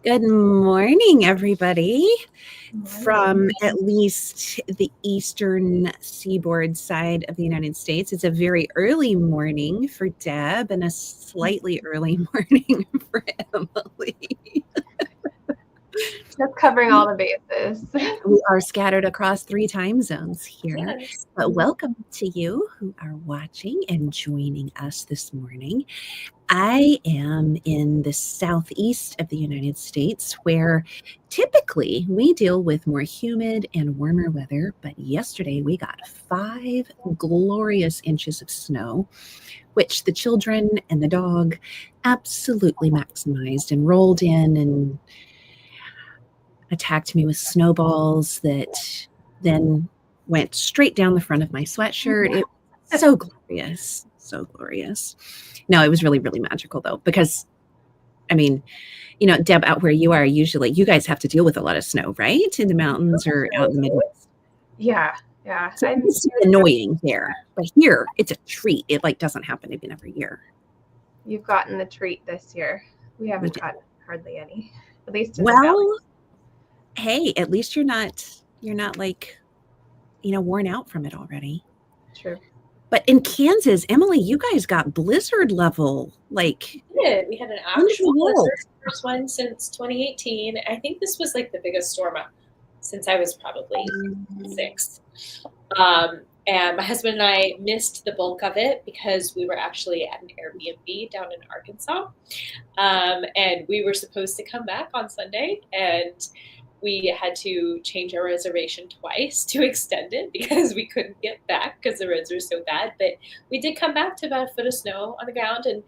Good morning, everybody, from Morning. at least the eastern seaboard side of the United States. It's a very early morning for Deb and a slightly early morning for Emily. Just covering all the bases. We are scattered across 3 time zones here, Yes. but welcome to you who are watching and joining us this morning. I am in the southeast of the United States, where typically we deal with more humid and warmer weather, but yesterday we got 5 glorious inches of snow, which the children and the dog absolutely maximized and rolled in and attacked me with snowballs that then went straight down the front of my sweatshirt. It was so glorious, so glorious. No, it was really, really magical though, because I mean, Deb, out where you are, usually you guys have to deal with a lot of snow, right? In the mountains or out in the Midwest. Yeah. So it's annoying there, but here it's a treat. It doesn't happen even every year. You've gotten the treat this year. We haven't gotten hardly any, at least in the valley. Hey, at least you're not worn out from it already. True. But in Kansas, Emily, you guys got blizzard level. We did. We had an actual blizzard, first one since 2018. I think this was the biggest storm since I was probably 6. And my husband and I missed the bulk of it because we were actually at an Airbnb down in Arkansas. And we were supposed to come back on Sunday, and we had to change our reservation twice to extend it because we couldn't get back because the roads were so bad. But we did come back to about a foot of snow on the ground. And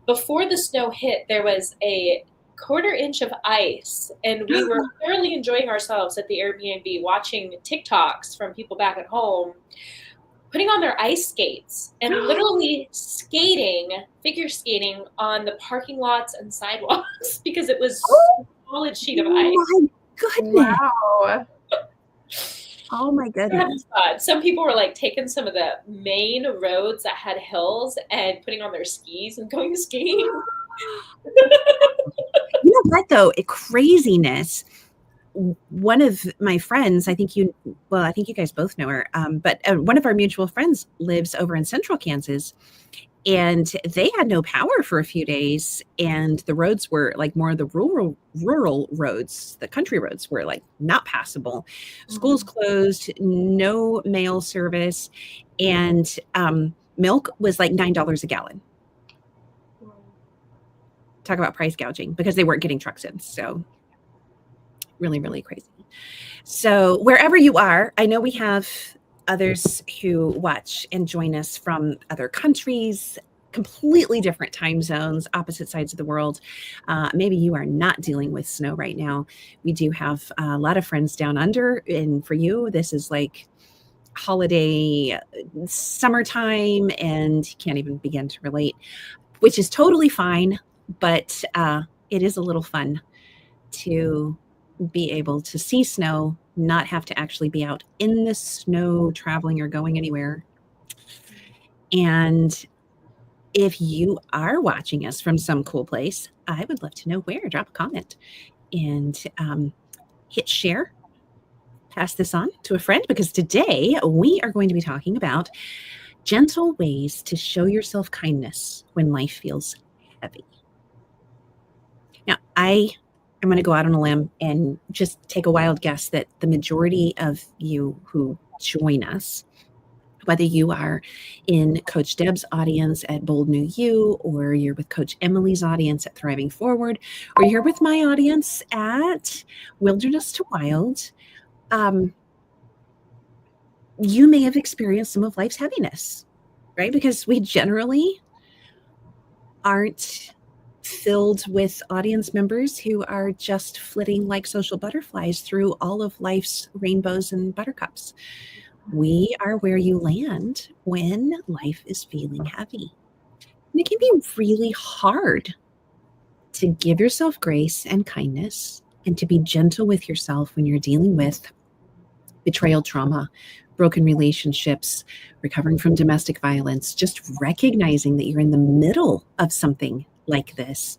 before the snow hit, there was a 1/4 inch of ice. And we were thoroughly enjoying ourselves at the Airbnb, watching TikToks from people back at home, putting on their ice skates and literally figure skating on the parking lots and sidewalks because it was a solid sheet of ice. Goodness. Wow. Oh my goodness. Some people were taking some of the main roads that had hills and putting on their skis and going skiing. You know what though? Craziness. One of my friends, I think you guys both know her, but one of our mutual friends lives over in central Kansas. And they had no power for a few days, and the roads were more of the rural roads. The country roads were not passable. Schools closed, no mail service, and milk was $9 a gallon. Talk about price gouging because they weren't getting trucks in. So really, really crazy. So wherever you are, I know we have others who watch and join us from other countries, completely different time zones, opposite sides of the world. Maybe you are not dealing with snow right now. We do have a lot of friends down under, and for you, this is holiday summertime, and you can't even begin to relate, which is totally fine, but it is a little fun to be able to see snow, not have to actually be out in the snow traveling or going anywhere. And if you are watching us from some cool place, I would love to know where. Drop a comment and hit share. Pass this on to a friend, because today we are going to be talking about gentle ways to show yourself kindness when life feels heavy. Now, I'm going to go out on a limb and just take a wild guess that the majority of you who join us, whether you are in Coach Deb's audience at Bold New You, or you're with Coach Emily's audience at Thriving Forward, or you're with my audience at Wilderness to Wild, you may have experienced some of life's heaviness, right? Because we generally aren't filled with audience members who are just flitting like social butterflies through all of life's rainbows and buttercups. We are where you land when life is feeling heavy. And it can be really hard to give yourself grace and kindness and to be gentle with yourself when you're dealing with betrayal trauma, broken relationships, recovering from domestic violence, just recognizing that you're in the middle of something like this.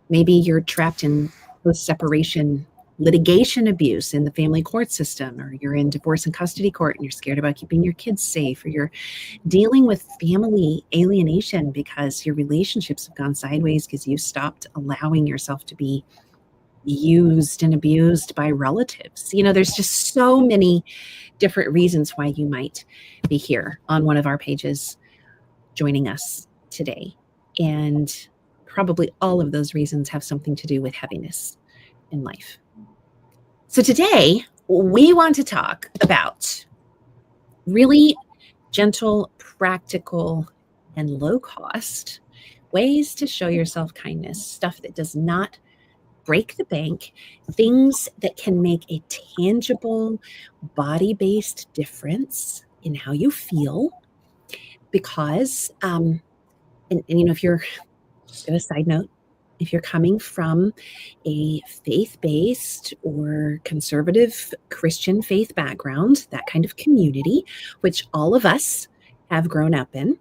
Maybe you're trapped in post-separation litigation abuse in the family court system, or you're in divorce and custody court and you're scared about keeping your kids safe, or you're dealing with family alienation because your relationships have gone sideways because you stopped allowing yourself to be used and abused by relatives. There's just so many different reasons why you might be here on one of our pages joining us today. And probably all of those reasons have something to do with heaviness in life. So today we want to talk about really gentle, practical, and low cost ways to show yourself kindness, stuff that does not break the bank, things that can make a tangible, body-based difference in how you feel. Because, and if you're, just a side note, if you're coming from a faith-based or conservative Christian faith background, that kind of community, which all of us have grown up in,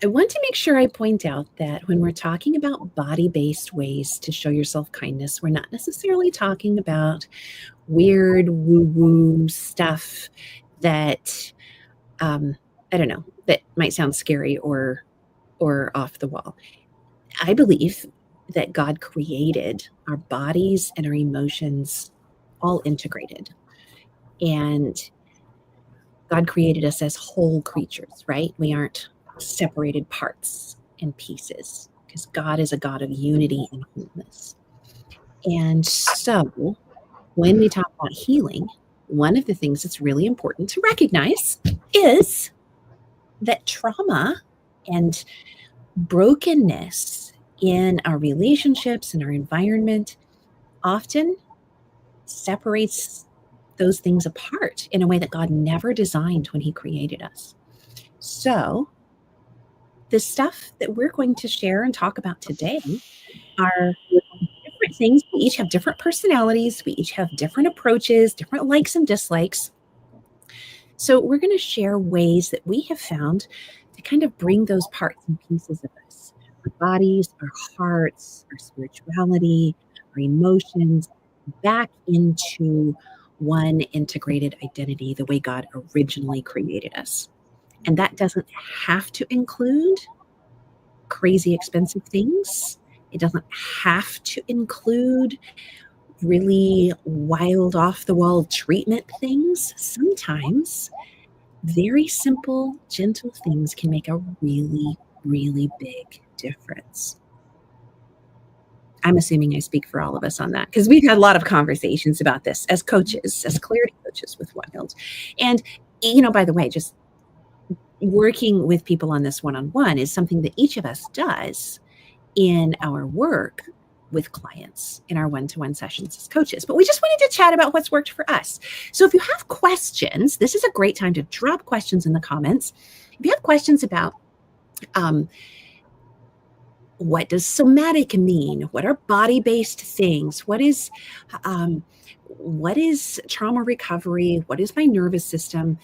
I want to make sure I point out that when we're talking about body-based ways to show yourself kindness, we're not necessarily talking about weird woo-woo stuff that, I don't know, that might sound scary or off the wall. I believe that God created our bodies and our emotions all integrated. And God created us as whole creatures, right? We aren't separated parts and pieces, because God is a God of unity and wholeness. And so when we talk about healing, one of the things that's really important to recognize is that trauma and brokenness in our relationships and our environment often separates those things apart in a way that God never designed when he created us. So the stuff that we're going to share and talk about today are different things. We each have different personalities. We each have different approaches, different likes and dislikes. So we're going to share ways that we have found to kind of bring those parts and pieces of us, our bodies, our hearts, our spirituality, our emotions, back into one integrated identity, the way God originally created us. And that doesn't have to include crazy expensive things. It doesn't have to include really wild, off-the-wall treatment things. Sometimes very simple, gentle things can make a really, really big difference. I'm assuming I speak for all of us on that, because we've had a lot of conversations about this as coaches, as clarity coaches with Wild. And, by the way, just working with people on this one-on-one is something that each of us does in our work with clients in our one-to-one sessions as coaches. But we just wanted to chat about what's worked for us. So if you have questions, this is a great time to drop questions in the comments. If you have questions about what does somatic mean? What are body-based things? What is trauma recovery? What is my nervous system?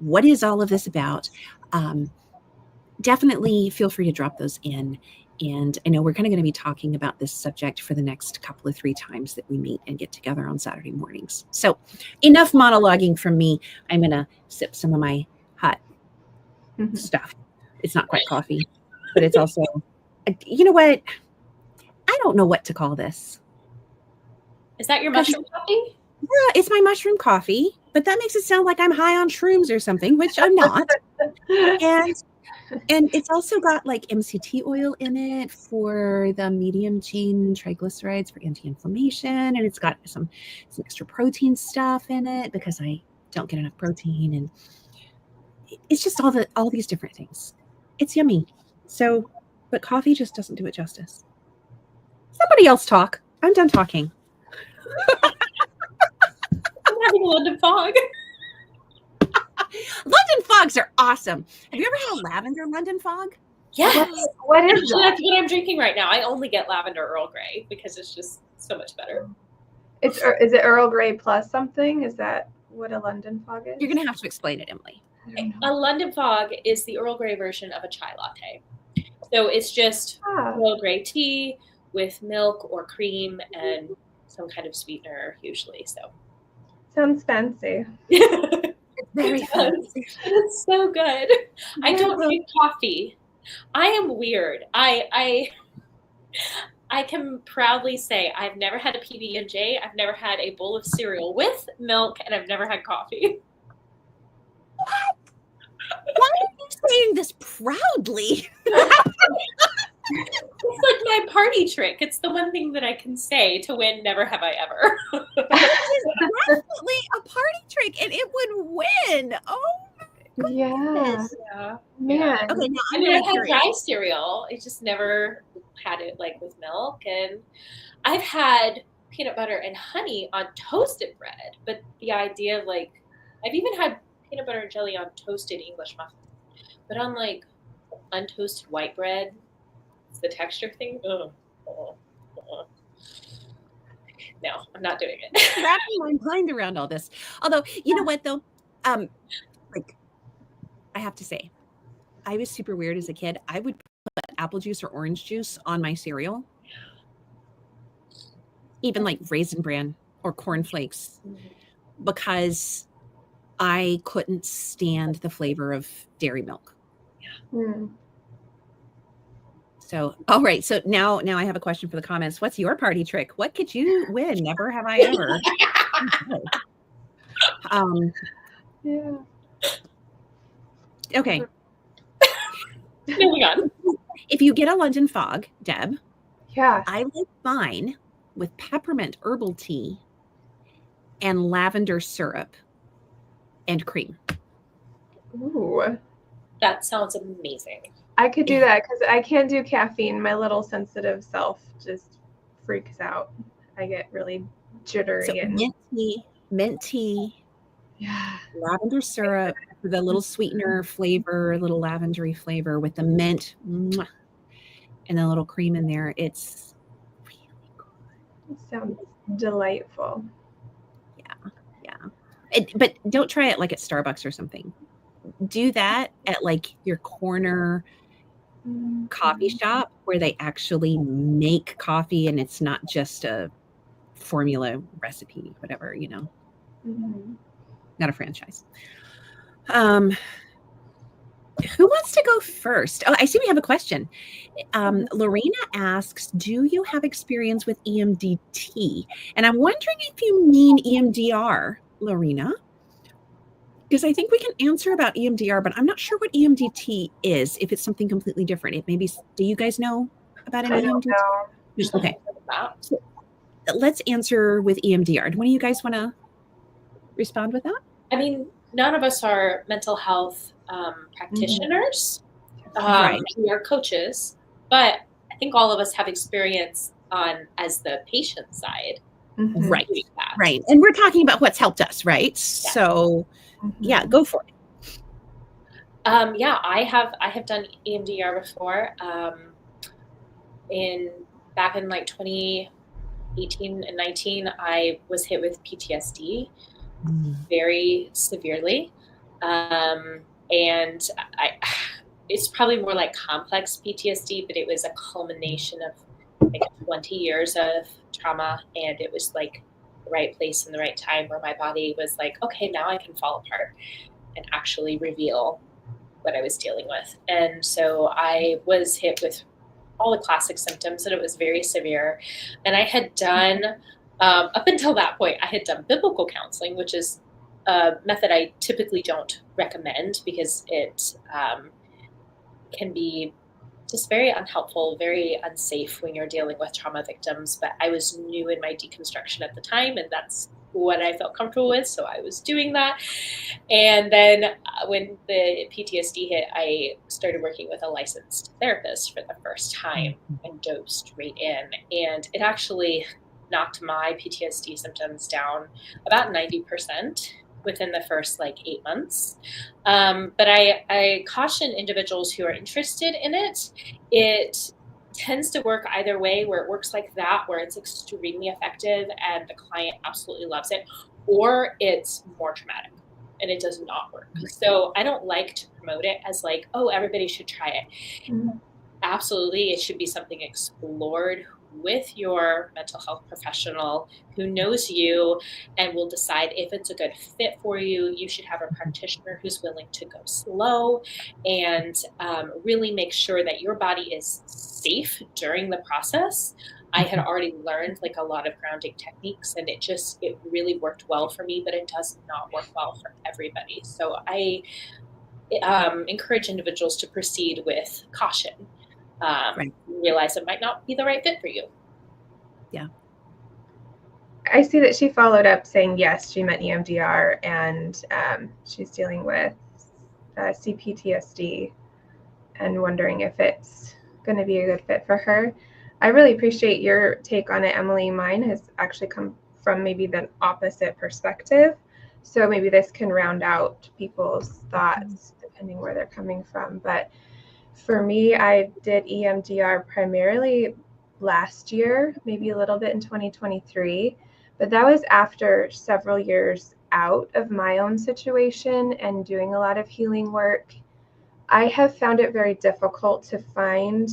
What is all of this about? Definitely feel free to drop those in. And I know we're kind of going to be talking about this subject for the next couple of 3 times that we meet and get together on Saturday mornings. So enough monologuing from me. I'm going to sip some of my hot stuff. It's not quite coffee, but it's also, you know what? I don't know what to call this. Is that your mushroom coffee? Yeah, it's my mushroom coffee, but that makes it sound like I'm high on shrooms or something, which I'm not. And it's also got like MCT oil in it for the medium chain triglycerides for anti-inflammation. And it's got some extra protein stuff in it because I don't get enough protein. And it's just all these different things. It's yummy. So, but coffee just doesn't do it justice. Somebody else talk. I'm done talking. I'm having a London fog. London fogs are awesome. Have you ever had a lavender London fog? Yes. What is that? That's what I'm drinking right now. I only get lavender Earl Grey because it's just so much better. Is it Earl Grey plus something? Is that what a London fog is? You're going to have to explain it, Emily. A London fog is the Earl Grey version of a chai latte. So it's just Earl Grey tea with milk or cream and some kind of sweetener usually. So sounds fancy. It's very fancy. It's so good. I don't drink coffee. I am weird. I can proudly say I've never had a PB&J. I've never had a bowl of cereal with milk, and I've never had coffee. What? Why are you saying this proudly? It's like my party trick. It's the one thing that I can say to win never have I ever. That is definitely a party trick, and it would win. Oh my goodness. Yeah. Man. Okay, now I mean, I've had dry cereal. I just never had it like with milk. And I've had peanut butter and honey on toasted bread. But the idea of like, I've even had peanut butter and jelly on toasted English muffins. But on like untoasted white bread, it's the texture thing. No, I'm not doing it. Wrapping my mind around all this. Although, you know what though? Like, I have to say, I was super weird as a kid. I would put apple juice or orange juice on my cereal. Even like Raisin Bran or Corn Flakes, because I couldn't stand the flavor of dairy milk. So, all right. So now I have a question for the comments. What's your party trick? What could you win? Never have I ever. Yeah. Okay. Moving on. If you get a London fog, Deb, yeah, I like mine with peppermint herbal tea and lavender syrup and cream. Ooh. That sounds amazing. I could do that because I can't do caffeine. My little sensitive self just freaks out. I get really jittery. So mint tea, yeah, lavender syrup, the little sweetener flavor, little lavendery flavor with the mint, and a little cream in there. It's really good. It sounds delightful. Yeah. But don't try it like at Starbucks or something. Do that at like your corner coffee shop where they actually make coffee and it's not just a formula recipe, whatever, not a franchise. Who wants to go first? Oh, I see we have a question. Lorena asks, do you have experience with EMDT? And I'm wondering if you mean EMDR, Lorena, because I think we can answer about EMDR, but I'm not sure what EMDT is, if it's something completely different. It may be, do you guys know about an EMDT? Okay. So let's answer with EMDR. Do one of you guys want to respond with that? I mean, none of us are mental health practitioners. Right. We are coaches, but I think all of us have experience as the patient side. Right. Right. And we're talking about what's helped us, right? Yeah. So yeah, go for it. Yeah, I have done EMDR before. Back in like 2018 and 19, I was hit with PTSD very severely. And it's probably more like complex PTSD, but it was a culmination of like 20 years of trauma. And it was like the right place and the right time where my body was like, okay, now I can fall apart and actually reveal what I was dealing with. And so I was hit with all the classic symptoms, and it was very severe. And I had done, up until that point, I had done biblical counseling, which is a method I typically don't recommend because it can be just very unhelpful, very unsafe when you're dealing with trauma victims. But I was new in my deconstruction at the time, and that's what I felt comfortable with. So I was doing that. And then when the PTSD hit, I started working with a licensed therapist for the first time and dove straight in. And it actually knocked my PTSD symptoms down about 90% within the first like 8 months. But I caution individuals who are interested in it. It tends to work either way, where it works like that, where it's extremely effective and the client absolutely loves it, or it's more traumatic and it does not work. So I don't like to promote it as like, oh, everybody should try it. absolutely, it should be something explored with your mental health professional who knows you and will decide if it's a good fit for you. You should have a practitioner who's willing to go slow and really make sure that your body is safe during the process. I had already learned like a lot of grounding techniques, and it really worked well for me, but it does not work well for everybody. So I encourage individuals to proceed with caution. Right. Realize it might not be the right fit for you. Yeah. I see that she followed up saying yes, she met EMDR, and she's dealing with CPTSD and wondering if it's going to be a good fit for her. I really appreciate your take on it, Emily. Mine has actually come from maybe the opposite perspective. So maybe this can round out people's thoughts depending where they're coming from. But for me, I did EMDR primarily last year, maybe a little bit in 2023. But that was after several years out of my own situation and doing a lot of healing work. I have found it very difficult to find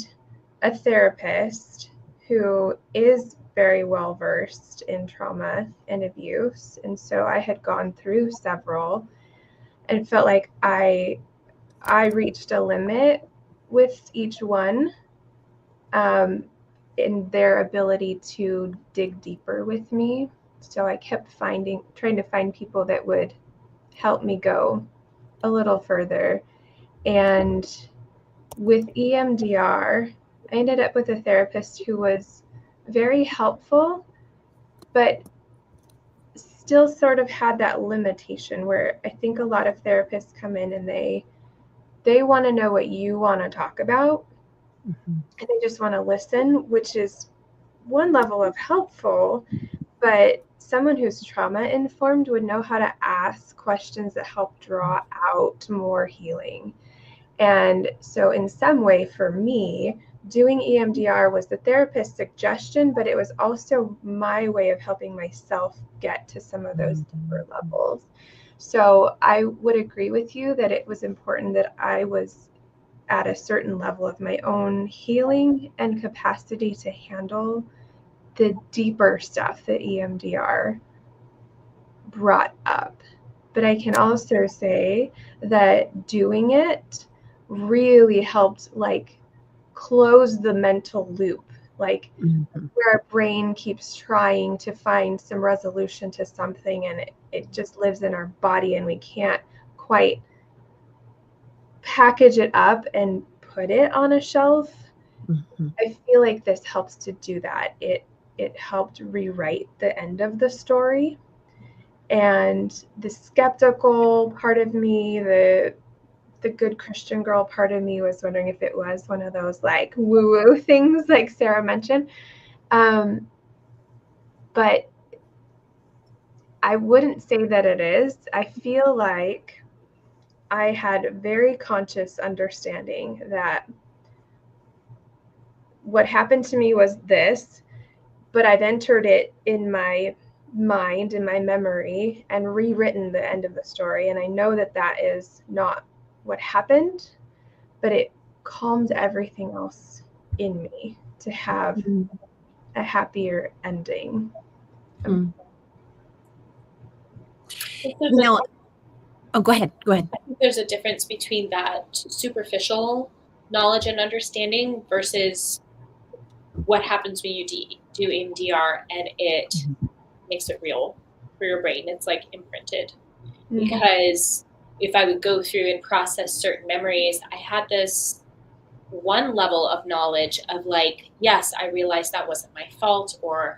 a therapist who is very well versed in trauma and abuse. And so I had gone through several and felt like I reached a limit with each one in their ability to dig deeper with me. So I kept trying to find people that would help me go a little further. And with EMDR, I ended up with a therapist who was very helpful, but still sort of had that limitation where I think a lot of therapists come in and they want to know what you want to talk about. And they just want to listen, which is one level of helpful, but someone who's trauma informed would know how to ask questions that help draw out more healing. And so in some way for me, doing EMDR was the therapist's suggestion, but it was also my way of helping myself get to some of those deeper levels. So I would agree with you that it was important that I was at a certain level of my own healing and capacity to handle the deeper stuff that EMDR brought up. But I can also say that doing it really helped like close the mental loop, like where our brain keeps trying to find some resolution to something and it just lives in our body and we can't quite package it up and put it on a shelf. I feel like this helps to do that. It helped rewrite the end of the story. And the skeptical part of me, the good Christian girl part of me was wondering if it was one of those like woo-woo things like Sarah mentioned. But I wouldn't say that it is. I feel like I had very conscious understanding that what happened to me was this, but I've entered it in my mind, in my memory, and rewritten the end of the story. And I know that that is not what happened, but it calmed everything else in me to have a happier ending. No. Oh, go ahead. I think there's a difference between that superficial knowledge and understanding versus what happens when you do EMDR and it makes it real for your brain. It's like imprinted. Because if I would go through and process certain memories, I had this one level of knowledge of like, yes, I realized that wasn't my fault, or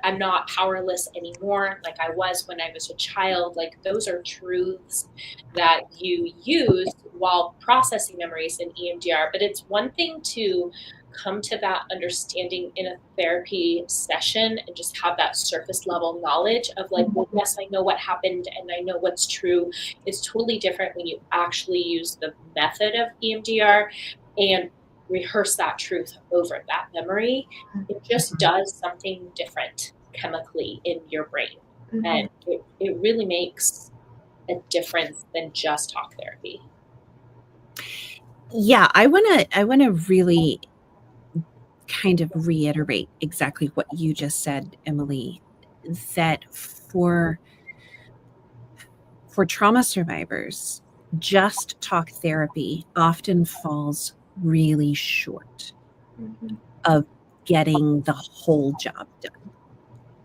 I'm not powerless anymore like I was when I was a child. Like those are truths that you use while processing memories in EMDR. But it's one thing to come to that understanding in a therapy session and just have that surface level knowledge of like, well, yes, I know what happened and I know what's true. It's totally different when you actually use the method of EMDR and rehearse that truth over that memory. It just does something different chemically in your brain. And it really makes a difference than just talk therapy. Yeah, I want to really kind of reiterate exactly what you just said, Emily, that for trauma survivors, just talk therapy often falls really short of getting the whole job done.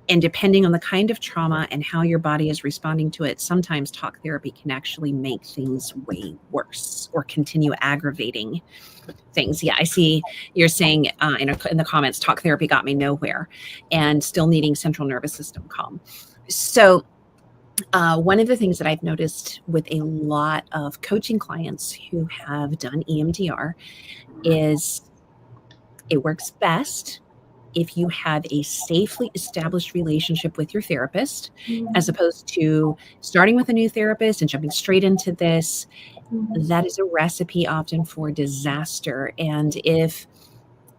And depending on the kind of trauma and how your body is responding to it, sometimes talk therapy can actually make things way worse or continue aggravating things. Yeah, I see you're saying in the comments, talk therapy got me nowhere and still needing central nervous system calm. So one of the things that I've noticed with a lot of coaching clients who have done EMDR is it works best if you have a safely established relationship with your therapist, as opposed to starting with a new therapist and jumping straight into this. That is a recipe often for disaster. And if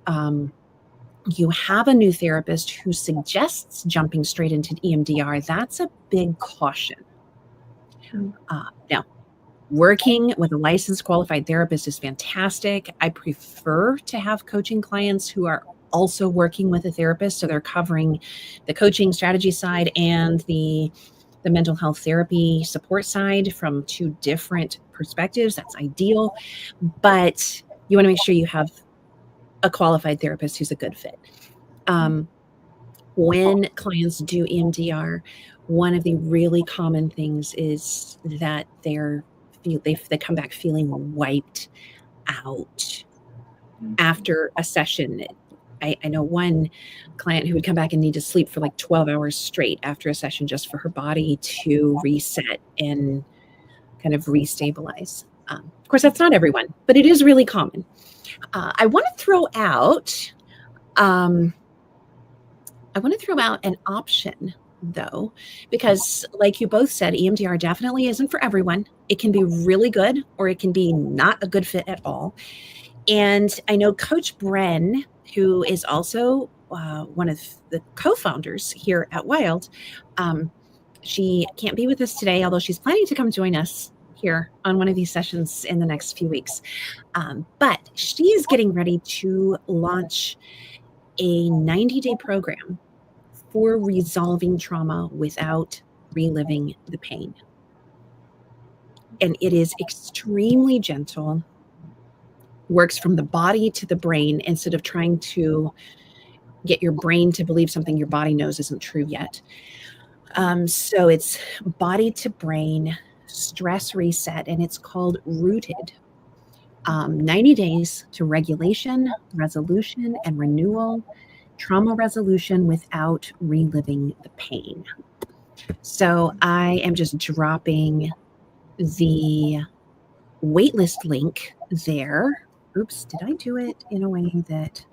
you have a new therapist who suggests jumping straight into EMDR, that's a big caution. Now, working with a licensed qualified therapist is fantastic. I prefer to have coaching clients who are also working with a therapist, so they're covering the coaching strategy side and the mental health therapy support side from two different perspectives. That's ideal, but you want to make sure you have a qualified therapist who's a good fit. When clients do EMDR, one of the really common things is that they come back feeling wiped out after a session. I know one client who would come back and need to sleep for like 12 hours straight after a session just for her body to reset and kind of restabilize. Of course, that's not everyone, but it is really common. I want to throw out an option, though, because like you both said, EMDR definitely isn't for everyone. It can be really good or it can be not a good fit at all. And I know Coach Bren, who is also one of the co-founders here at Wild, she can't be with us today, although she's planning to come join us here on one of these sessions in the next few weeks. But she's getting ready to launch a 90-day program for resolving trauma without reliving the pain. And it is extremely gentle, works from the body to the brain instead of trying to get your brain to believe something your body knows isn't true yet. So it's body to brain stress reset, and it's called Rooted. 90 days to regulation, resolution, and renewal, trauma resolution without reliving the pain. So I am just dropping the waitlist link there. Oops, did I do it in a way that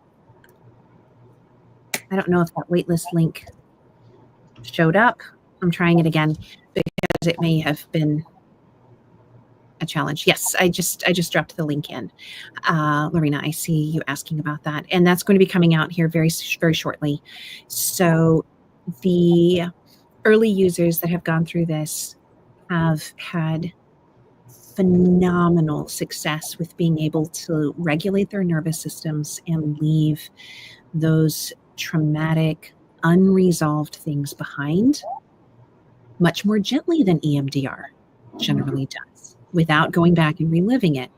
I don't know if that waitlist link showed up? I'm trying it again because it may have been a challenge. Yes, I just dropped the link in. Lorena, I see you asking about that, and that's going to be coming out here very shortly. So the early users that have gone through this have had phenomenal success with being able to regulate their nervous systems and leave those traumatic, unresolved things behind much more gently than EMDR generally does, without going back and reliving it.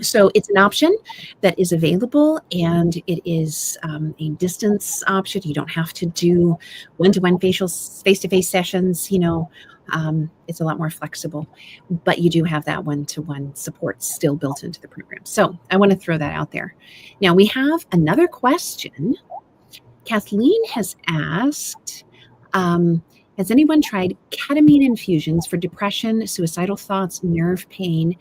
So it's an option that is available, and it is a distance option. You don't have to do one-to-one face-to-face sessions. It's a lot more flexible, but you do have that one-to-one support still built into the program. So I want to throw that out there. Now we have another question. Kathleen has asked, has anyone tried ketamine infusions for depression, suicidal thoughts, nerve pain?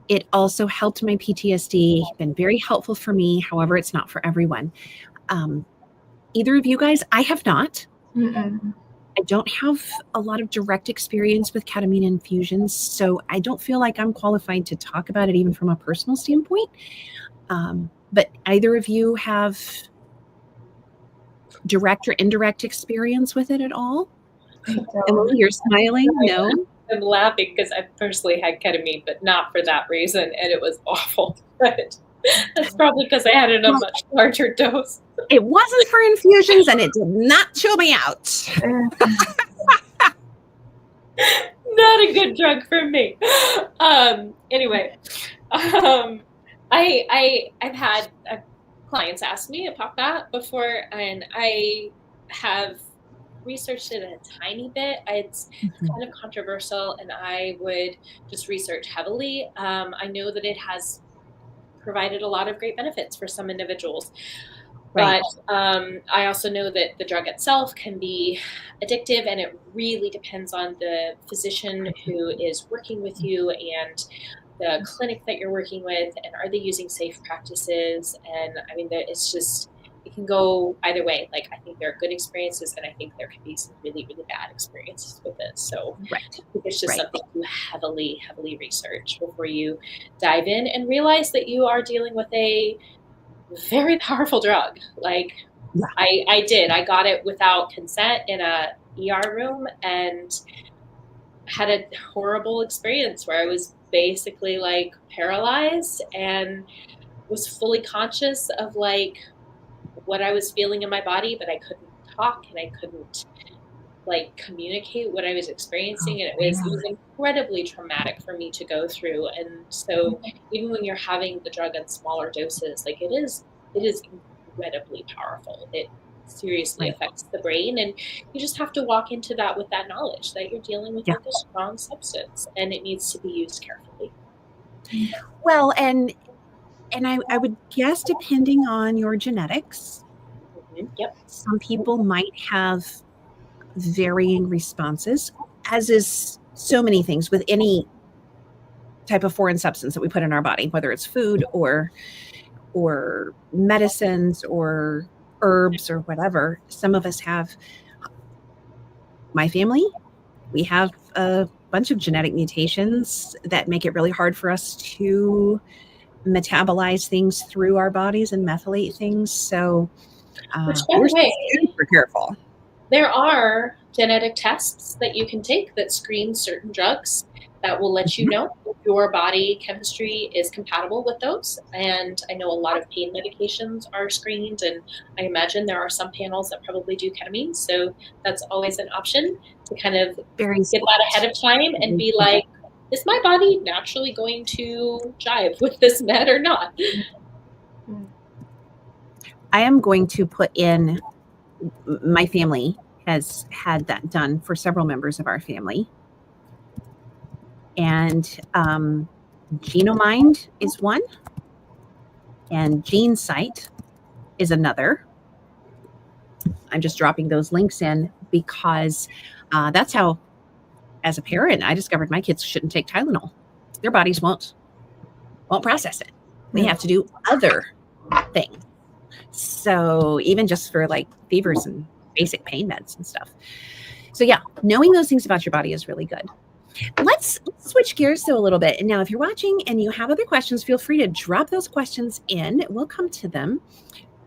It also helped my PTSD, been very helpful for me. However, it's not for everyone. Either of you guys? I have not. I don't have a lot of direct experience with ketamine infusions, so I don't feel like I'm qualified to talk about it even from a personal standpoint. But either of you have direct or indirect experience with it at all? Emily, you're smiling. No? I'm laughing because I personally had ketamine, but not for that reason, and it was awful. But that's probably because I had it in a much larger dose. It wasn't for infusions, and it did not chill me out. Not a good drug for me. Anyway, I've had clients ask me about that before, and I have researched it a tiny bit. It's kind of controversial, and I would just research heavily. I know that it has provided a lot of great benefits for some individuals. Right. But I also know that the drug itself can be addictive, and it really depends on the physician who is working with you and the clinic that you're working with, and are they using safe practices? And I mean, it's just, it can go either way. Like, I think there are good experiences, and I think there can be some really, really bad experiences with it. So Right. I think it's just something to heavily, heavily research before you dive in and realize that you are dealing with a very powerful drug. Like, Yeah. I got it without consent in a ER room, and had a horrible experience where I was basically like paralyzed and was fully conscious of like what I was feeling in my body, but I couldn't talk and I couldn't like communicate what I was experiencing. And it was incredibly traumatic for me to go through. And so even when you're having the drug in smaller doses, like it is incredibly powerful. It seriously affects the brain, and you just have to walk into that with that knowledge that you're dealing with like a strong substance, and it needs to be used carefully. Well, and I would guess, depending on your genetics, some people might have varying responses, as is so many things with any type of foreign substance that we put in our body, whether it's food or medicines or herbs or whatever. Some of us have, my family, we have a bunch of genetic mutations that make it really hard for us to metabolize things through our bodies and methylate things. So which, by the way, super careful. There are genetic tests that you can take that screen certain drugs that will let you know if your body chemistry is compatible with those. And I know a lot of pain medications are screened, and I imagine there are some panels that probably do ketamine. So that's always an option to kind of get that ahead of time and be like, is my body naturally going to jive with this med or not? I am going to put in, my family has had that done for several members of our family. And Genomind is one, and GeneSight is another. I'm just dropping those links in because that's how, as a parent, I discovered my kids shouldn't take Tylenol. Their bodies won't process it. They have to do other things. So even just for like fevers and basic pain meds and stuff. So yeah, knowing those things about your body is really good. Let's switch gears though a little bit. And now if you're watching and you have other questions, feel free to drop those questions in. We'll come to them.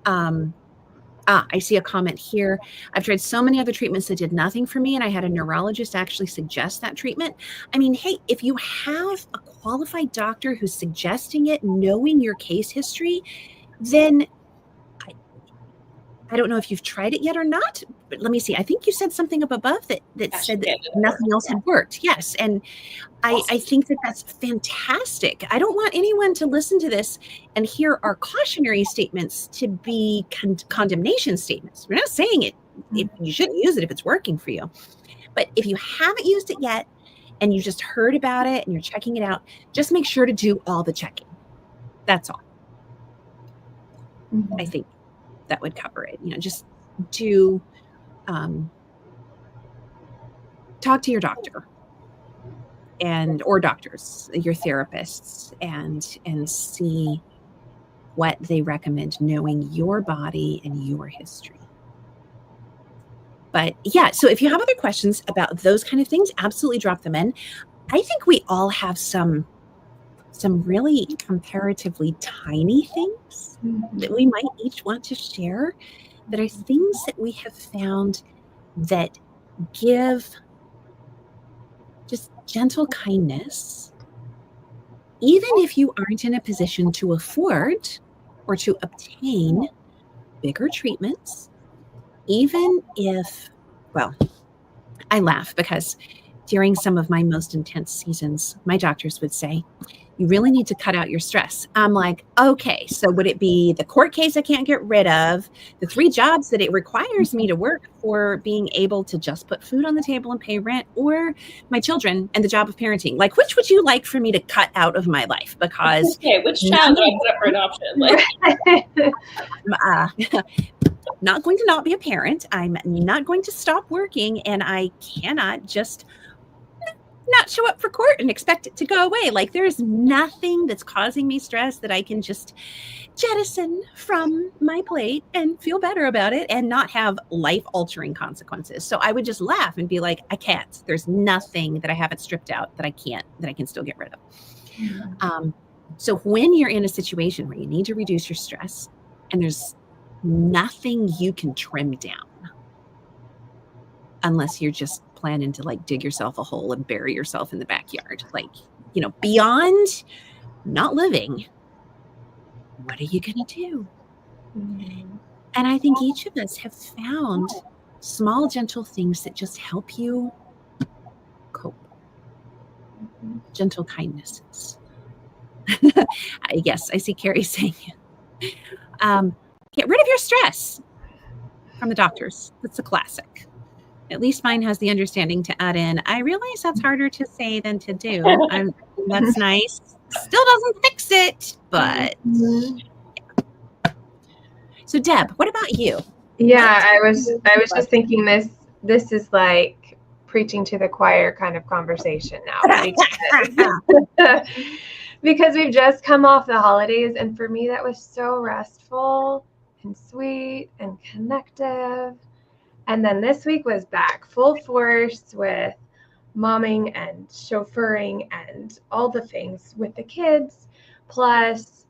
I see a comment here. I've tried so many other treatments that did nothing for me, and I had a neurologist actually suggest that treatment. I mean, hey, if you have a qualified doctor who's suggesting it, knowing your case history, then I don't know if you've tried it yet or not, but let me see. I think you said something up above that said that nothing else had worked. Yes. And I think that that's fantastic. I don't want anyone to listen to this and hear our cautionary statements to be condemnation statements. We're not saying it, if you shouldn't use it if it's working for you. But if you haven't used it yet and you just heard about it and you're checking it out, just make sure to do all the checking. That's all. I think that would cover it. Just do talk to your doctor or doctors, your therapists, and see what they recommend, knowing your body and your history. But yeah, so if you have other questions about those kind of things, absolutely drop them in. I think we all have some really comparatively tiny things that we might each want to share, that are things that we have found that give gentle kindness, even if you aren't in a position to afford or to obtain bigger treatments, even if, well, I laugh because during some of my most intense seasons, my doctors would say, you really need to cut out your stress. I'm like, okay, so would it be the court case I can't get rid of, the 3 jobs that it requires me to work for being able to just put food on the table and pay rent, or my children and the job of parenting? Like, which would you like for me to cut out of my life? Because which child do I put up for adoption? I'm not going to not be a parent. I'm not going to stop working, and I cannot just not show up for court and expect it to go away. Like, there's nothing that's causing me stress that I can just jettison from my plate and feel better about it and not have life-altering consequences. So I would just laugh and be like, I can't. There's nothing that I haven't stripped out that I can still get rid of. Mm-hmm. So when you're in a situation where you need to reduce your stress and there's nothing you can trim down, unless you're just planning to like dig yourself a hole and bury yourself in the backyard, like, beyond not living, what are you going to do? Mm-hmm. And I think each of us have found small, gentle things that just help you cope. Mm-hmm. Gentle kindnesses. Yes, I see Carrie saying, get rid of your stress from the doctors. That's a classic. At least mine has the understanding to add in, I realize that's harder to say than to do. That's nice. Still doesn't fix it, but. Mm-hmm. So Deb, what about you? Yeah, I was just thinking this is like preaching to the choir kind of conversation now. Because we've just come off the holidays, and for me that was so restful and sweet and connective. And then this week was back full force with momming and chauffeuring and all the things with the kids. Plus,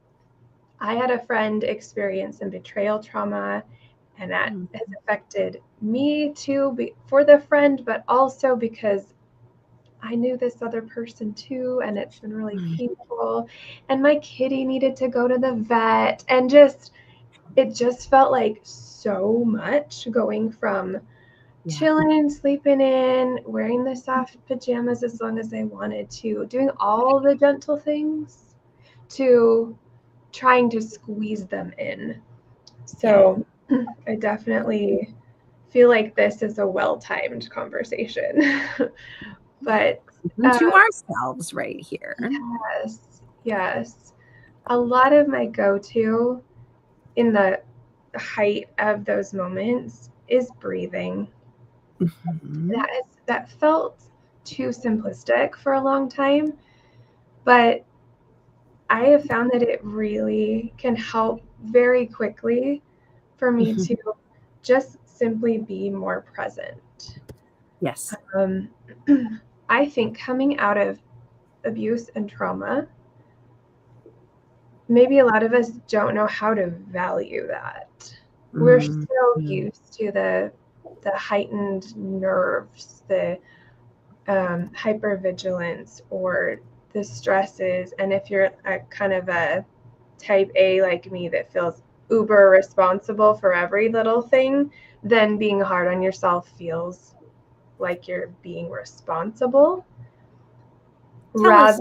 I had a friend experience some betrayal trauma, and that has affected me too, for the friend, but also because I knew this other person too, and it's been really painful. And my kitty needed to go to the vet, and it just felt like so much, going from chilling, sleeping in, wearing the soft pajamas as long as I wanted to, doing all the gentle things, to trying to squeeze them in. So I definitely feel like this is a well-timed conversation. But to ourselves right here. Yes. A lot of my go-to in the height of those moments is breathing. Mm-hmm. That felt too simplistic for a long time, but I have found that it really can help very quickly for me to just simply be more present. Yes. I think coming out of abuse and trauma, maybe a lot of us don't know how to value that. We're so used to the heightened nerves, the hypervigilance, or the stresses. And if you're a kind of a type A like me that feels uber responsible for every little thing, then being hard on yourself feels like you're being responsible. Tell us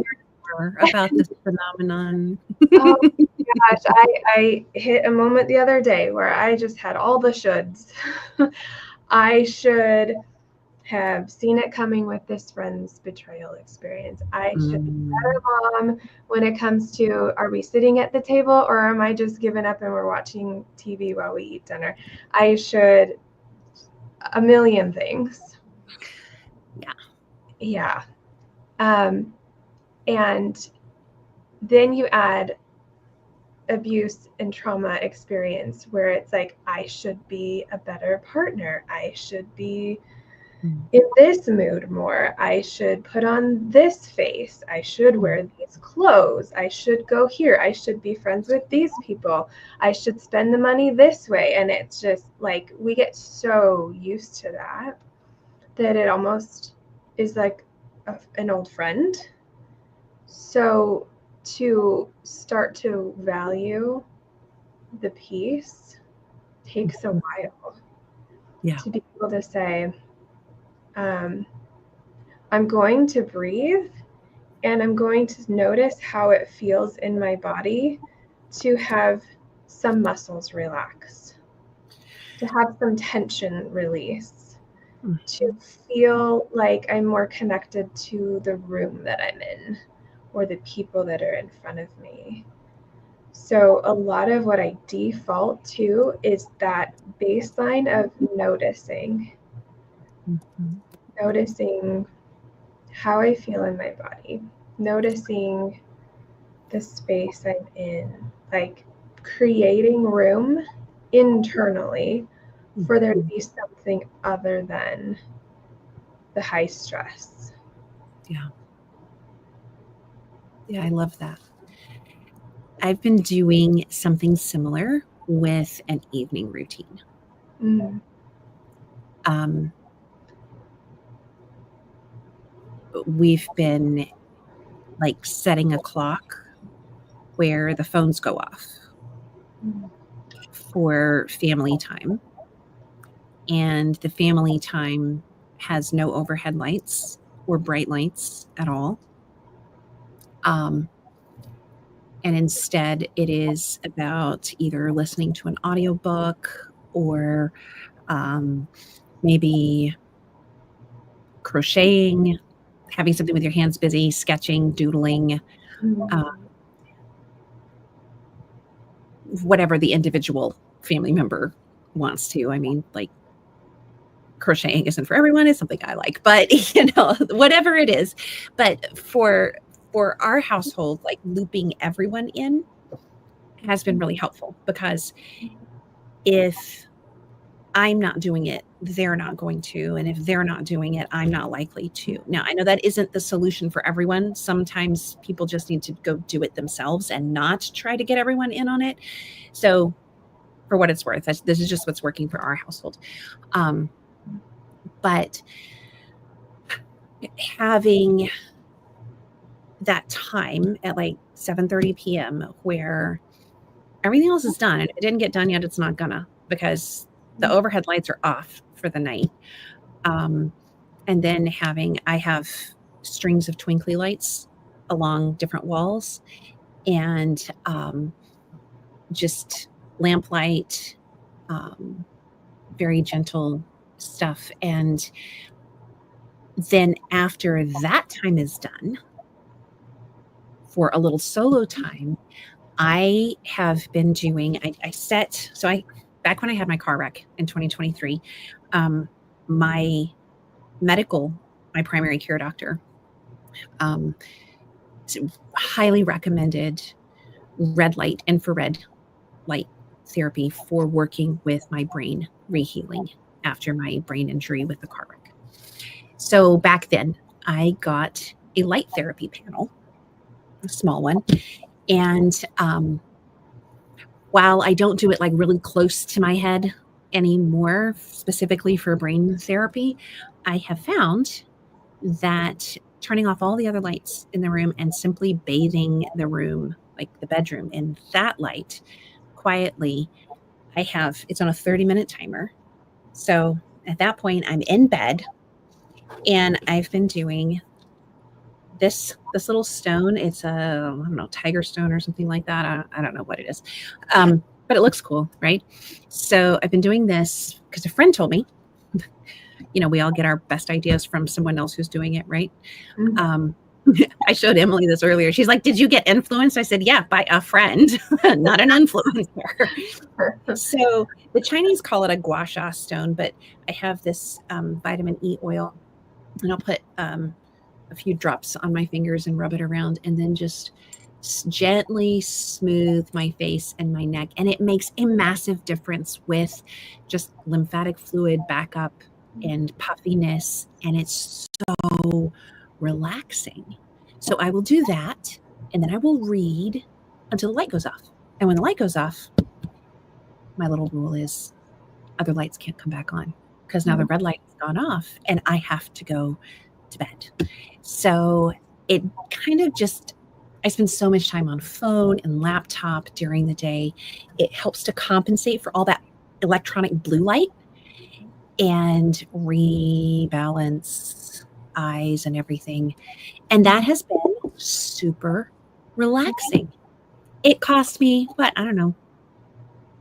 more about this phenomenon. Oh gosh, I hit a moment the other day where I just had all the shoulds. I should have seen it coming with this friend's betrayal experience. I should be a better mom when it comes to, are we sitting at the table, or am I just giving up and we're watching TV while we eat dinner? I should a million things. Yeah. And then you add abuse and trauma experience where it's like, I should be a better partner. I should be in this mood more. I should put on this face. I should wear these clothes. I should go here. I should be friends with these people. I should spend the money this way. And it's just like, we get so used to that it almost is like an old friend. So to start to value the peace takes a while. Yeah. To be able to say, I'm going to breathe and I'm going to notice how it feels in my body to have some muscles relax, to have some tension release, to feel like I'm more connected to the room that I'm in or the people that are in front of me. So a lot of what I default to is that baseline of noticing, noticing how I feel in my body, noticing the space I'm in, like creating room internally for there to be something other than the high stress. Yeah. Yeah, I love that. I've been doing something similar with an evening routine. We've been like setting a clock where the phones go off for family time. And the family time has no overhead lights or bright lights at all. And instead, it is about either listening to an audiobook or maybe crocheting, having something with your hands busy, sketching, doodling, whatever the individual family member wants to. I mean, like crocheting isn't for everyone. It's something I like, but whatever it is. But for our household, like looping everyone in has been really helpful, because if I'm not doing it, they're not going to. And if they're not doing it, I'm not likely to. Now, I know that isn't the solution for everyone. Sometimes people just need to go do it themselves and not try to get everyone in on it. So for what it's worth, this is just what's working for our household. But having that time at like 7:30 p.m. where everything else is done, and if it didn't get done yet, it's not gonna, because the overhead lights are off for the night. And then I have strings of twinkly lights along different walls, and just lamplight, very gentle stuff. And then after that time is done, for a little solo time, I have been doing, back when I had my car wreck in 2023, my primary care doctor, highly recommended infrared light therapy for working with my brain rehealing after my brain injury with the car wreck. So back then I got a light therapy panel, a small one. And while I don't do it like really close to my head anymore, specifically for brain therapy, I have found that turning off all the other lights in the room and simply bathing the room, like the bedroom, in that light quietly, it's on a 30-minute timer. So at that point, I'm in bed, and I've been doing this little stone. It's I don't know, tiger stone or something like that. I don't know what it is. But it looks cool, right? So I've been doing this because a friend told me, we all get our best ideas from someone else who's doing it, right? I showed Emily this earlier. She's like, did you get influenced? I said, yeah, by a friend, not an influencer. So the Chinese call it a gua sha stone, but I have this vitamin E oil, and I'll put a few drops on my fingers and rub it around, and then just gently smooth my face and my neck. And it makes a massive difference with just lymphatic fluid backup and puffiness. And it's so relaxing. So I will do that, and then I will read until the light goes off. And when the light goes off, my little rule is other lights can't come back on, because now the red light has gone off and I have to go to bed. So it kind of just, I spend so much time on phone and laptop during the day. It helps to compensate for all that electronic blue light and rebalance eyes and everything. And that has been super relaxing. It cost me, what? I don't know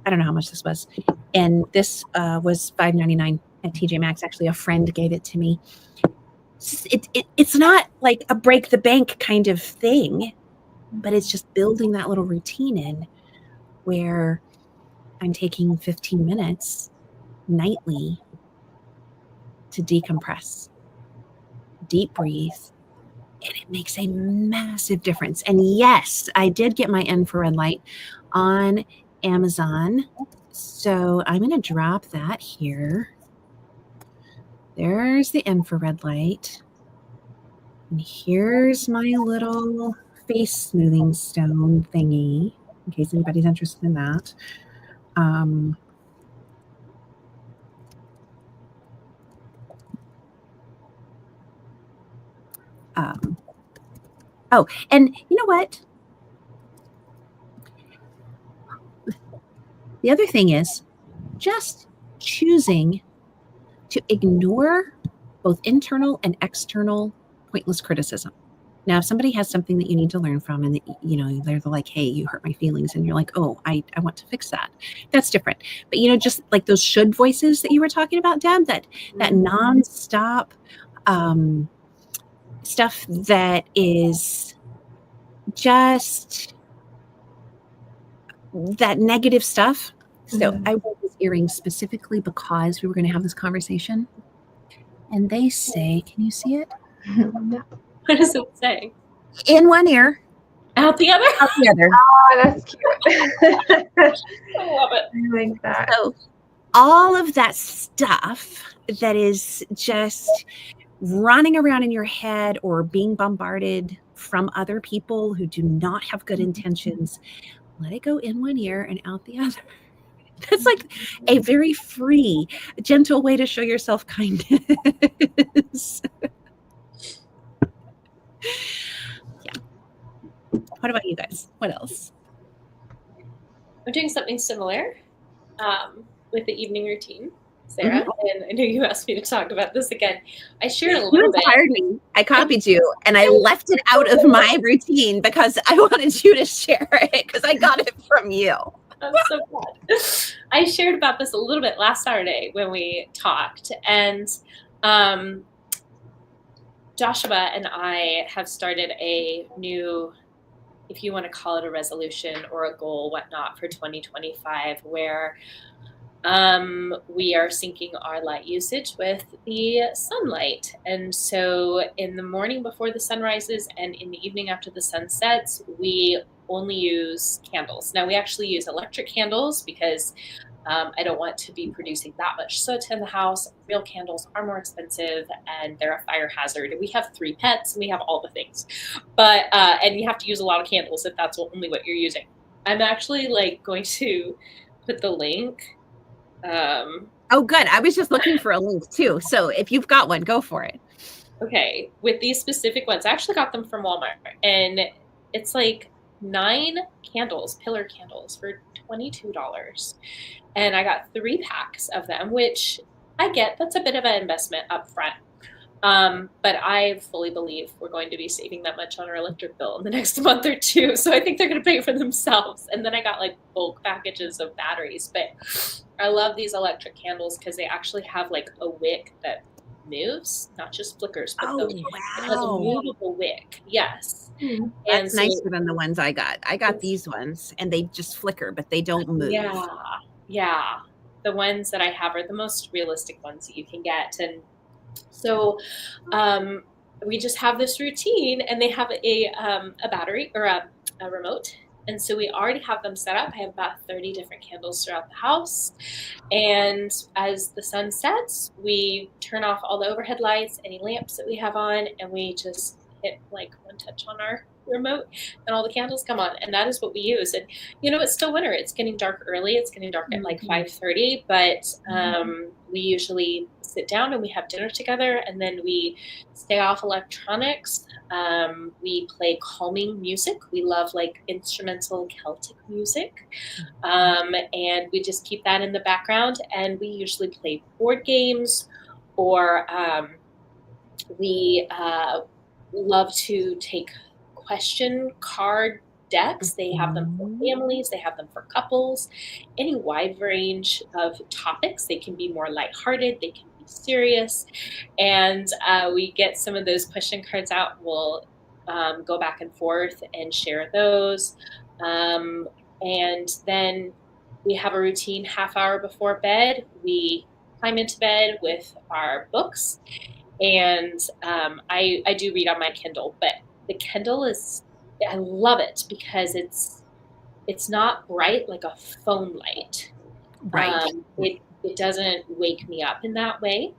how much this was. And this was $5.99 at TJ Maxx. Actually, a friend gave it to me. It's not like a break the bank kind of thing, but it's just building that little routine in where I'm taking 15 minutes nightly to decompress, deep breathe, and it makes a massive difference. And yes, I did get my infrared light on Amazon. So I'm going to drop that here. There's the infrared light. And here's my little face smoothing stone thingy, in case anybody's interested in that. Oh, and you know what? The other thing is just choosing to ignore both internal and external pointless criticism. Now, if somebody has something that you need to learn from and they're like, hey, you hurt my feelings, and you're like, oh, I want to fix that. That's different. But, just like those should voices that you were talking about, Deb, that nonstop stuff that is just that negative stuff. So I wore these earrings specifically because we were going to have this conversation. And they say, can you see it? No. What does it say? In one ear. Out the other? Out the other. Oh, that's cute. I love it. I like that. So all of that stuff that is just running around in your head or being bombarded from other people who do not have good intentions, let it go in one ear and out the other. That's like a very free, gentle way to show yourself kindness. Yeah. What about you guys? What else? I'm doing something similar with the evening routine, Sarah. And I know you asked me to talk about this again. I shared a little bit. You inspired me. I copied you and I left it out of my routine because I wanted you to share it because I got it from you. I'm so glad. I shared about this a little bit last Saturday when we talked, and Joshua and I have started a new, if you want to call it a resolution or a goal, whatnot, for 2025, where we are syncing our light usage with the sunlight. And so in the morning before the sun rises and in the evening after the sun sets, we only use candles. Now we actually use electric candles because I don't want to be producing that much soot in the house. Real candles are more expensive and they're a fire hazard. We have 3 pets and we have all the things, but and you have to use a lot of candles if that's only what you're using. I'm actually going to put the link. Oh, good. I was just looking for a link too. So if you've got one, go for it. Okay. With these specific ones, I actually got them from Walmart, and it's 9 candles, pillar candles, for $22. And I got 3 packs of them, which I get, that's a bit of an investment up front. But I fully believe we're going to be saving that much on our electric bill in the next month or 2. So I think they're going to pay for themselves. And then I got bulk packages of batteries. But I love these electric candles because they actually have a wick that moves, not just flickers, but it has a movable wick. Yes. That's nicer than the ones I got. I got these ones and they just flicker, but they don't move. Yeah. The ones that I have are the most realistic ones that you can get. And so we just have this routine, and they have a battery or a remote. And so we already have them set up. I have about 30 different candles throughout the house. And as the sun sets, we turn off all the overhead lights, any lamps that we have on, and we just hit one touch on our remote and all the candles come on, and that is what we use. And it's still winter. It's getting dark early. It's getting dark at like 5:30, but we usually sit down and we have dinner together, and then we stay off electronics. We play calming music. We love like instrumental Celtic music, and we just keep that in the background. And we usually play board games, or we love to take question card decks. They have them for families, they have them for couples, any wide range of topics. They can be more lighthearted, they can be serious. And we get some of those question cards out. We'll go back and forth and share those. And then we have a routine half hour before bed. We climb into bed with our books. And I do read on my Kindle, but the Kindle I love it because it's not bright like a phone light. Right. It doesn't wake me up in that way.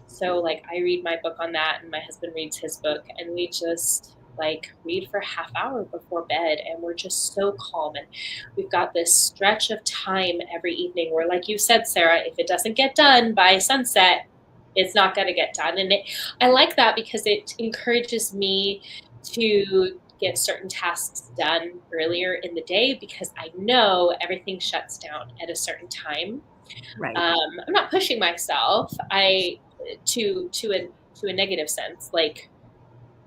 So like I read my book on that, and my husband reads his book, and we just like read for half hour before bed, and we're just so calm. And we've got this stretch of time every evening where, like you said, Sarah, if it doesn't get done by sunset, it's not going to get done. And I like that because it encourages me to get certain tasks done earlier in the day, because I know everything shuts down at a certain time. Right. I'm not pushing myself to a negative sense. Like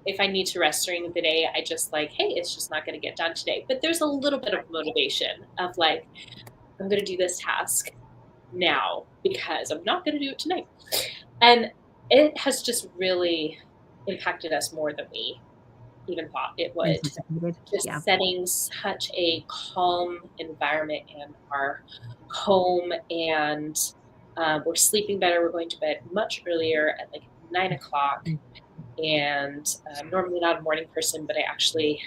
if I need to rest during the day, I just like, hey, it's just not going to get done today. But there's a little bit of motivation of like, I'm going to do this task now because I'm not going to do it tonight. And it has just impacted us more than we even thought it would. Just setting such a calm environment in our home, and we're sleeping better. We're going to bed much earlier at like 9 o'clock. And I'm normally not a morning person, but I actually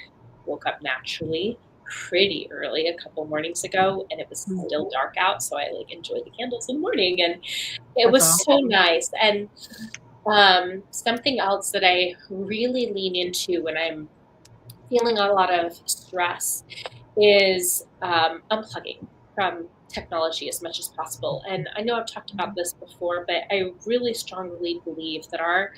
woke up naturally pretty early a couple mornings ago, and it was still dark out, so I like enjoyed the candles in the morning, and it was so nice. And something else that I really lean into when I'm feeling a lot of stress is unplugging from technology as much as possible. And I know I've talked about this before, but I really strongly believe that our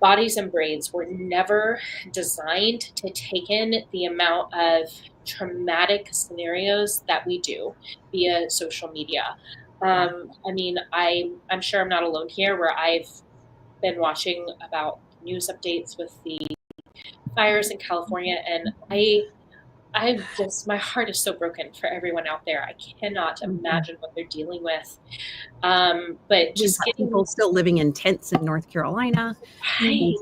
bodies and brains were never designed to take in the amount of traumatic scenarios that we do via social media. I mean, I'm sure I'm not alone here, where I've been watching about news updates with the fires in California, and my heart is so broken for everyone out there. I cannot imagine what they're dealing with. But just getting people still living in tents in North Carolina. Right.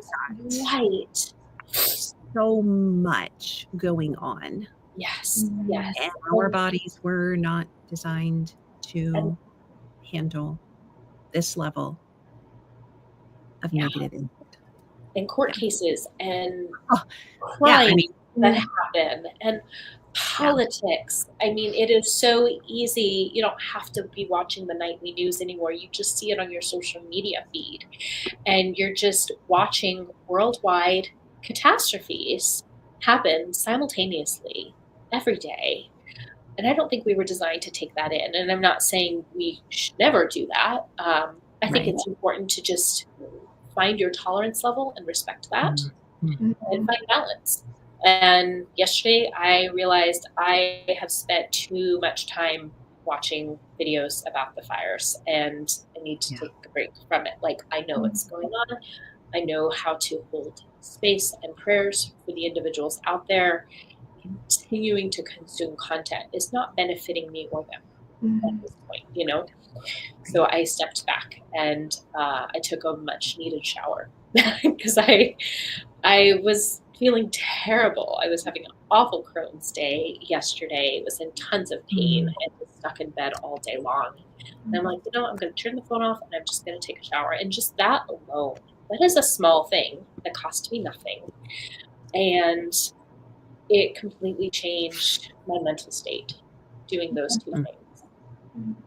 So much going on. Yes. And our bodies were not designed to handle this level of negative input. And court cases and crime that happen, and politics. I mean, it is so easy. You don't have to be watching the nightly news anymore. You just see it on your social media feed, and you're just watching worldwide catastrophes happen simultaneously every day. And I don't think we were designed to take that in. And I'm not saying we should never do that. I think it's important to just find your tolerance level and respect that, and find balance. And yesterday I realized I have spent too much time watching videos about the fires, and I need to take a break from it. Like, I know what's going on. I know how to hold space and prayers for the individuals out there. Continuing to consume content is not benefiting me or them at this point, So I stepped back, and I took a much needed shower because I was feeling terrible. I was having an awful Crohn's day yesterday. I was in tons of pain and was stuck in bed all day long. And I'm like, I'm going to turn the phone off, and I'm just going to take a shower. And just that alone, that is a small thing that cost me nothing. And it completely changed my mental state doing those two things.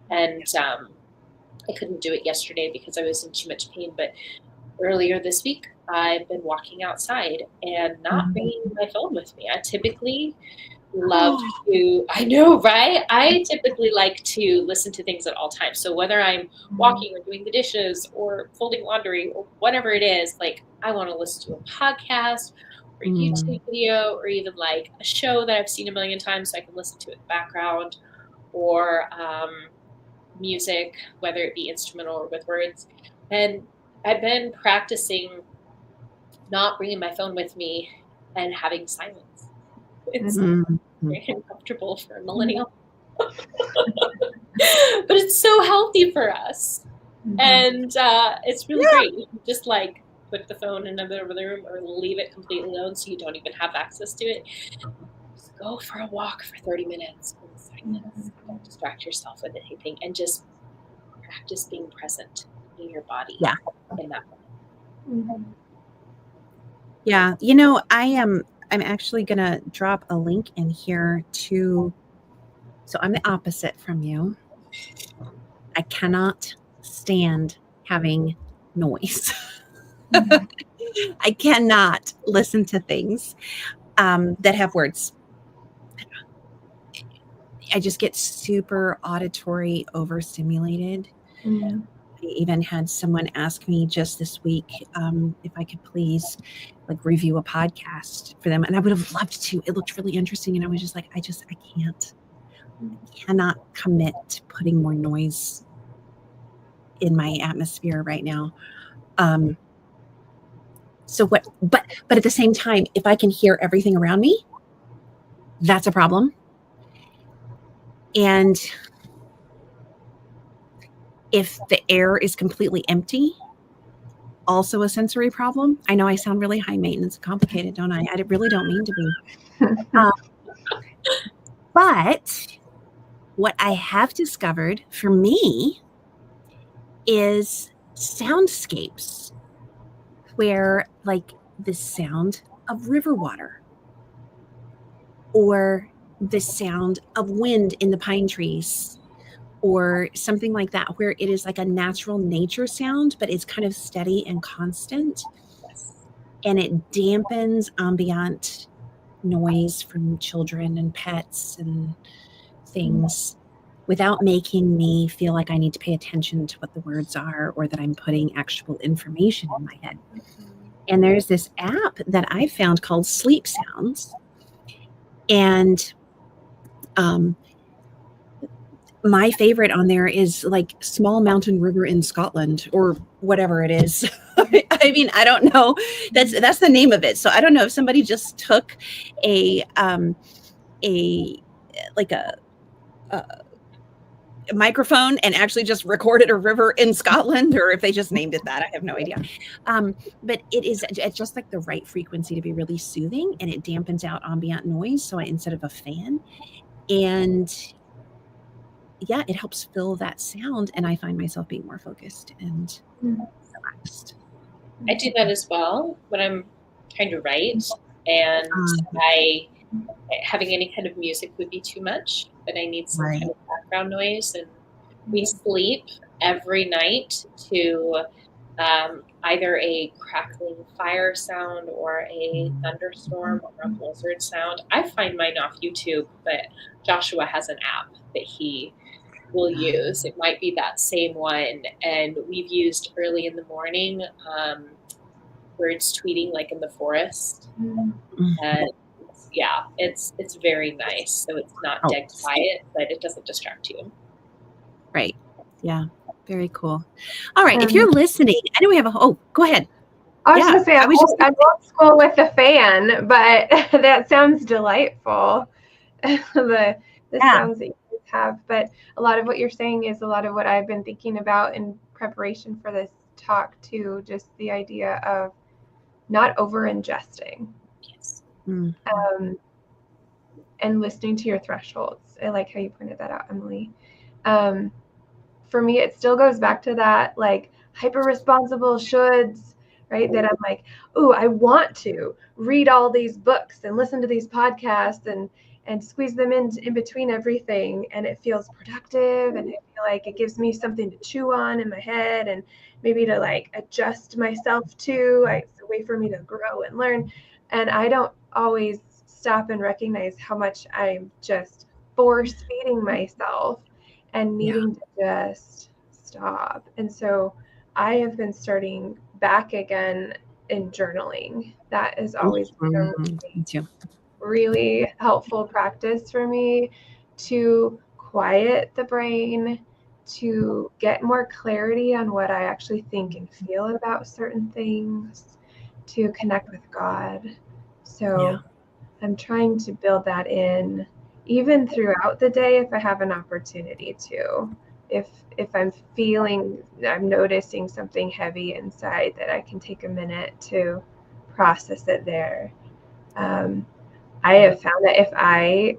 And I couldn't do it yesterday because I was in too much pain. But earlier this week, I've been walking outside and not bringing my phone with me. I typically love to, I know, right? I typically like to listen to things at all times. So whether I'm walking or doing the dishes or folding laundry or whatever it is, like I want to listen to a podcast or a YouTube video or even like a show that I've seen a million times so I can listen to it in the background, or music, whether it be instrumental or with words. And I've been practicing not bringing my phone with me and having silence. It's very uncomfortable for a millennial. But it's so healthy for us. And it's really great. You can just like put the phone in another room or leave it completely alone so you don't even have access to it. Just go for a walk for 30 minutes in silence. Don't distract yourself with anything and just practice being present in your body in that moment. Yeah. I'm actually going to drop a link in here to, so I'm the opposite from you. I cannot stand having noise. I cannot listen to things that have words. I just get super auditory overstimulated. I even had someone ask me just this week if I could please like review a podcast for them. And I would have loved to. It looked really interesting. And I was just like, I can't. I cannot commit to putting more noise in my atmosphere right now. But at the same time, if I can hear everything around me, that's a problem. And if the air is completely empty, also a sensory problem. I know I sound really high maintenance and complicated, don't I? I really don't mean to be. But what I have discovered for me is soundscapes where like the sound of river water or the sound of wind in the pine trees or something like that, where it is like a natural nature sound, but it's kind of steady and constant. And it dampens ambient noise from children and pets and things without making me feel like I need to pay attention to what the words are or that I'm putting actual information in my head. And there's this app that I found called Sleep Sounds. And my favorite on there is like Small Mountain River in Scotland or whatever it is. I mean, I don't know. That's the name of it. So I don't know if somebody just took a microphone and actually just recorded a river in Scotland, or if they just named it that. I have no idea. But it's just like the right frequency to be really soothing, and it dampens out ambient noise. So instead of a fan, and yeah, it helps fill that sound, and I find myself being more focused and relaxed. I do that as well when I'm trying to write, and having any kind of music would be too much, but I need some kind of background noise. And we sleep every night to either a crackling fire sound or a thunderstorm or a blizzard sound. I find mine off YouTube, but Joshua has an app that he will use. It might be that same one. And we've used early in the morning birds tweeting like in the forest. And yeah, it's very nice. So it's not dead quiet, but it doesn't distract you. Right. Yeah. Very cool. All right. If you're listening, I know we have go ahead. I was going to say, I won't school with the fan, but that sounds delightful. the sounds that you have. But a lot of what you're saying is a lot of what I've been thinking about in preparation for this talk too, just the idea of not over ingesting. Yes. And listening to your thresholds. I like how you pointed that out, Emily. For me, it still goes back to that like hyper responsible shoulds, right? That I'm like, oh, I want to read all these books and listen to these podcasts and squeeze them in between everything. And it feels productive, and I feel like it gives me something to chew on in my head and maybe to like adjust myself to. So a way for me to grow and learn. And I don't always stop and recognize how much I'm just force feeding myself and needing to just stop. And so I have been starting back again in journaling. That has always been a really helpful practice for me to quiet the brain, to get more clarity on what I actually think and feel about certain things, to connect with God. So I'm trying to build that in even throughout the day if I have an opportunity to. If I'm noticing something heavy inside, that I can take a minute to process it there. I have found that if I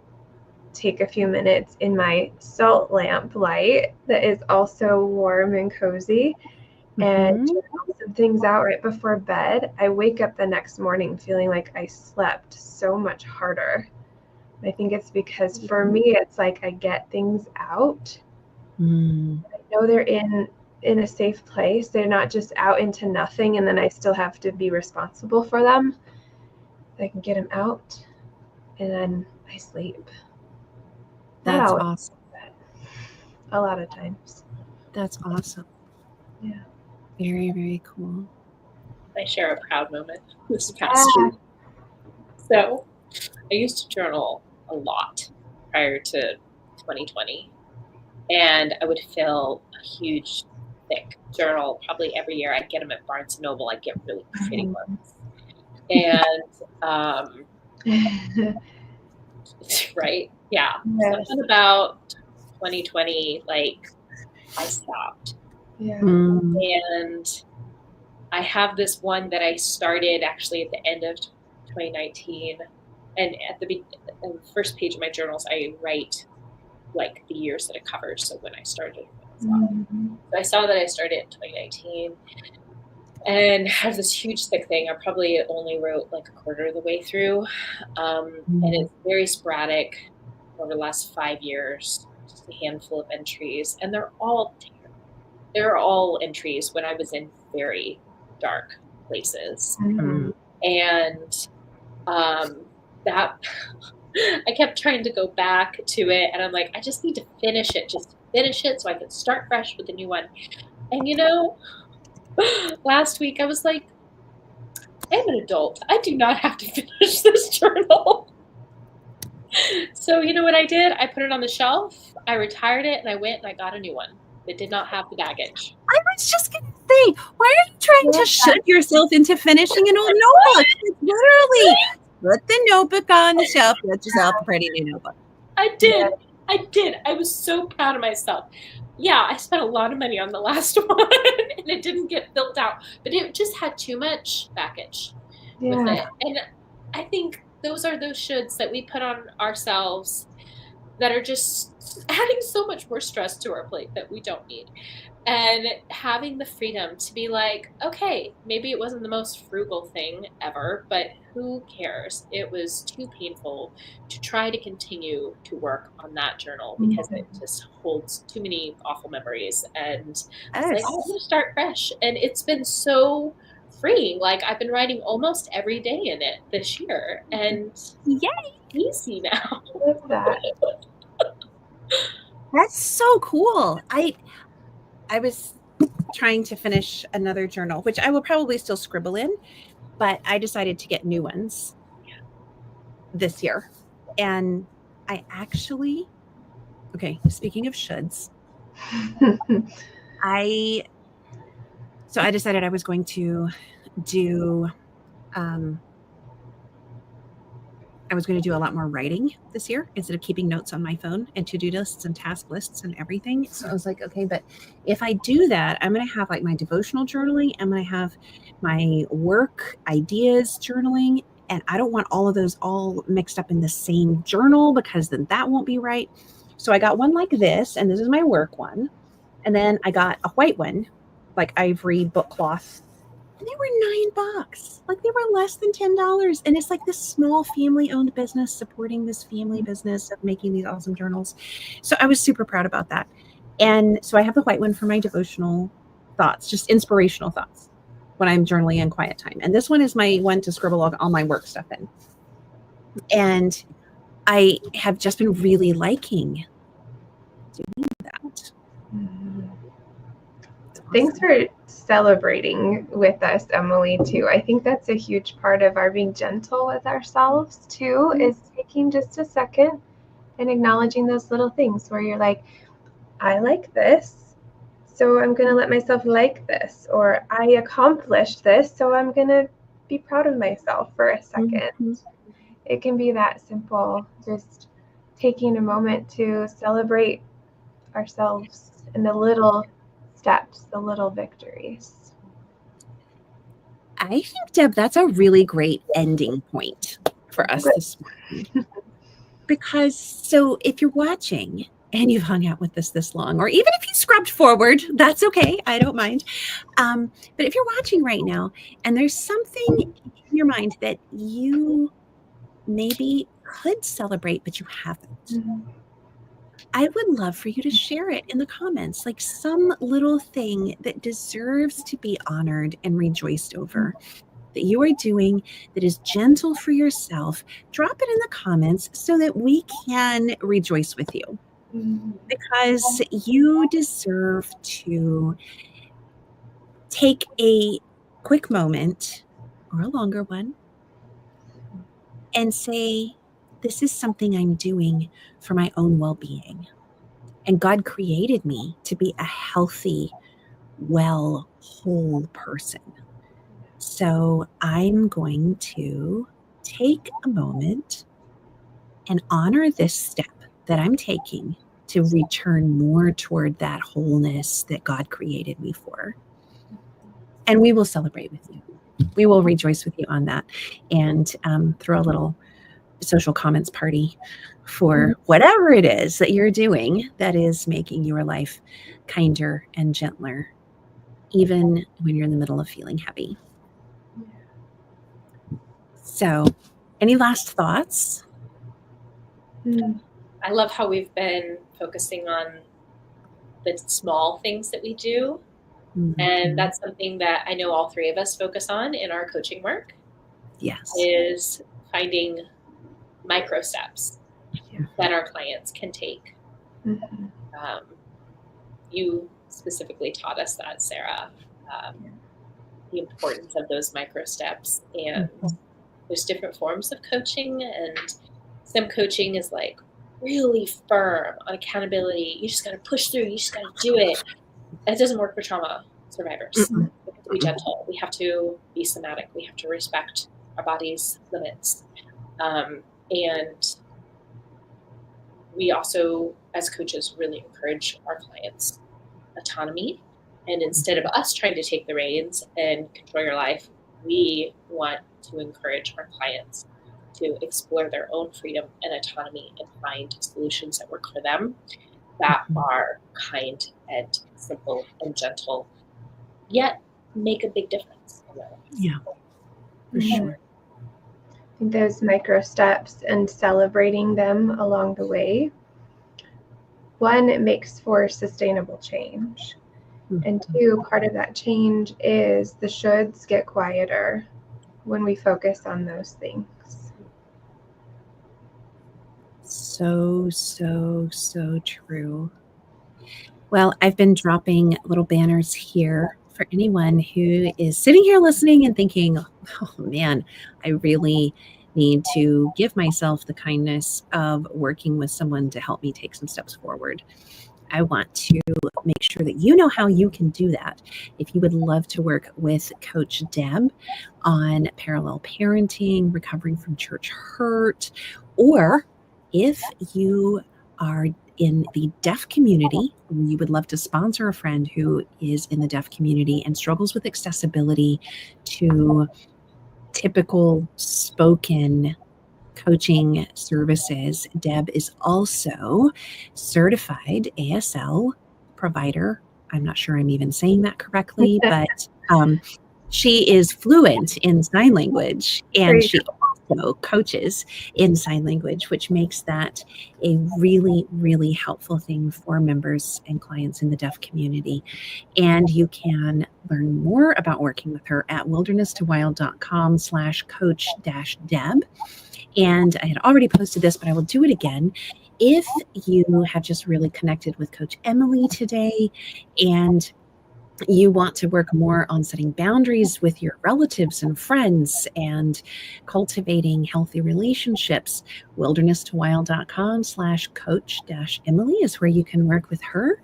take a few minutes in my salt lamp light that is also warm and cozy and journal some things out right before bed, I wake up the next morning feeling like I slept so much harder. I think it's because for me, it's like I get things out. I know they're in a safe place. They're not just out into nothing and then I still have to be responsible for them. I can get them out and then I sleep. That's awesome. A lot of times. That's awesome. Yeah. Very, very cool. I share a proud moment this past week. So I used to journal a lot prior to 2020. And I would fill a huge, thick journal probably every year. I'd get them at Barnes & Noble. I'd get really pretty ones. And, right? Yeah. Something about 2020, like, I stopped. Yeah. And I have this one that I started actually at the end of 2019. And at the first page of my journals, I write like the years that it covers. So when I started, so I saw that I started in 2019 and have this huge thick thing. I probably only wrote like a quarter of the way through. And it's very sporadic over the last 5 years, just a handful of entries. And they're all entries when I was in very dark places. And that I kept trying to go back to it, and I'm like, I just need to finish it so I can start fresh with a new one. And last week I was like, I'm an adult. I do not have to finish this journal. So you know what I did? I put it on the shelf, I retired it, and I went and I got a new one that did not have the baggage. I was just going to say, why are you trying to shut yourself into finishing an old notebook? Literally. Put the notebook on the shelf. Get yourself a pretty new notebook. I did. I was so proud of myself. Yeah, I spent a lot of money on the last one, and it didn't get filled out. But it just had too much baggage with it. And I think those are those shoulds that we put on ourselves that are just adding so much more stress to our plate that we don't need. And having the freedom to be like, okay, maybe it wasn't the most frugal thing ever, but who cares? It was too painful to try to continue to work on that journal because it just holds too many awful memories. And I was like, I'm going to start fresh. And it's been so freeing. Like, I've been writing almost every day in it this year. And easy now. I love that. That's so cool. I was trying to finish another journal, which I will probably still scribble in, but I decided to get new ones this year. And I actually, speaking of shoulds, I decided I was going to do, I was going to do a lot more writing this year instead of keeping notes on my phone and to-do lists and task lists and everything. So I was like, okay, but if I do that, I'm going to have like my devotional journaling. I'm going to have my work ideas journaling. And I don't want all of those all mixed up in the same journal because then that won't be right. So I got one like this, and this is my work one. And then I got a white one, like ivory book cloth. And they were $9. Like, they were less than $10. And it's like this small family-owned business supporting this family business of making these awesome journals. So I was super proud about that. And so I have the white one for my devotional thoughts, just inspirational thoughts. when I'm journaling in quiet time. And this one is my one to scribble all my work stuff in. And I have just been really liking doing that. Thanks for celebrating with us, Emily, too. I think that's a huge part of our being gentle with ourselves, too, is taking just a second and acknowledging those little things where you're like, I like this, so I'm going to let myself like this. Or I accomplished this, so I'm going to be proud of myself for a second. Mm-hmm. It can be that simple, just taking a moment to celebrate ourselves and the little steps, the little victories. I think, Deb, that's a really great ending point for us this morning. Because so if you're watching and you've hung out with us this long, or even if you scrubbed forward, that's okay. I don't mind. But if you're watching right now and there's something in your mind that you maybe could celebrate, but you haven't, mm-hmm. I would love for you to share it in the comments, like some little thing that deserves to be honored and rejoiced over that you are doing that is gentle for yourself. Drop it in the comments so that we can rejoice with you, because you deserve to take a quick moment or a longer one and say, this is something I'm doing for my own well-being. And God created me to be a healthy, well, whole person. So I'm going to take a moment and honor this step that I'm taking to return more toward that wholeness that God created me for. And we will celebrate with you. We will rejoice with you on that and throw a little social comments party for whatever it is that you're doing that is making your life kinder and gentler, even when you're in the middle of feeling heavy. So, any last thoughts? I love how we've been focusing on the small things that we do. Mm-hmm. And that's something that I know all three of us focus on in our coaching work. Yes. Is finding micro steps that our clients can take. Mm-hmm. You specifically taught us that, Sarah, the importance of those micro steps. And there's different forms of coaching, and some coaching is like really firm on accountability. You just got to push through. You just got to do it. It doesn't work for trauma survivors. Mm-hmm. We have to be gentle. We have to be somatic. We have to respect our body's limits. And we also, as coaches, really encourage our clients' autonomy. And instead of us trying to take the reins and control your life, we want to encourage our clients to explore their own freedom and autonomy and find solutions that work for them that are kind and simple and gentle, yet make a big difference in their lives. Yeah, for sure. I think those micro steps and celebrating them along the way, one, it makes for sustainable change. And two, part of that change is the shoulds get quieter when we focus on those things. So true. Well, I've been dropping little banners here for anyone who is sitting here listening and thinking, oh man, I really need to give myself the kindness of working with someone to help me take some steps forward. I want to make sure that you know how you can do that. If you would love to work with Coach Deb on parallel parenting, recovering from church hurt, or if you are in the deaf community, you would love to sponsor a friend who is in the deaf community and struggles with accessibility to typical spoken coaching services. Deb is also certified ASL provider. I'm not sure I'm even saying that correctly, but she is fluent in sign language, and she also coaches in sign language, which makes that a really, really helpful thing for members and clients in the deaf community. And you can learn more about working with her at wilderness2wild.com/coach-deb. And I had already posted this, but I will do it again. If you have just really connected with Coach Emily today and you want to work more on setting boundaries with your relatives and friends and cultivating healthy relationships, wilderness2wild.com/coach-Emily is where you can work with her.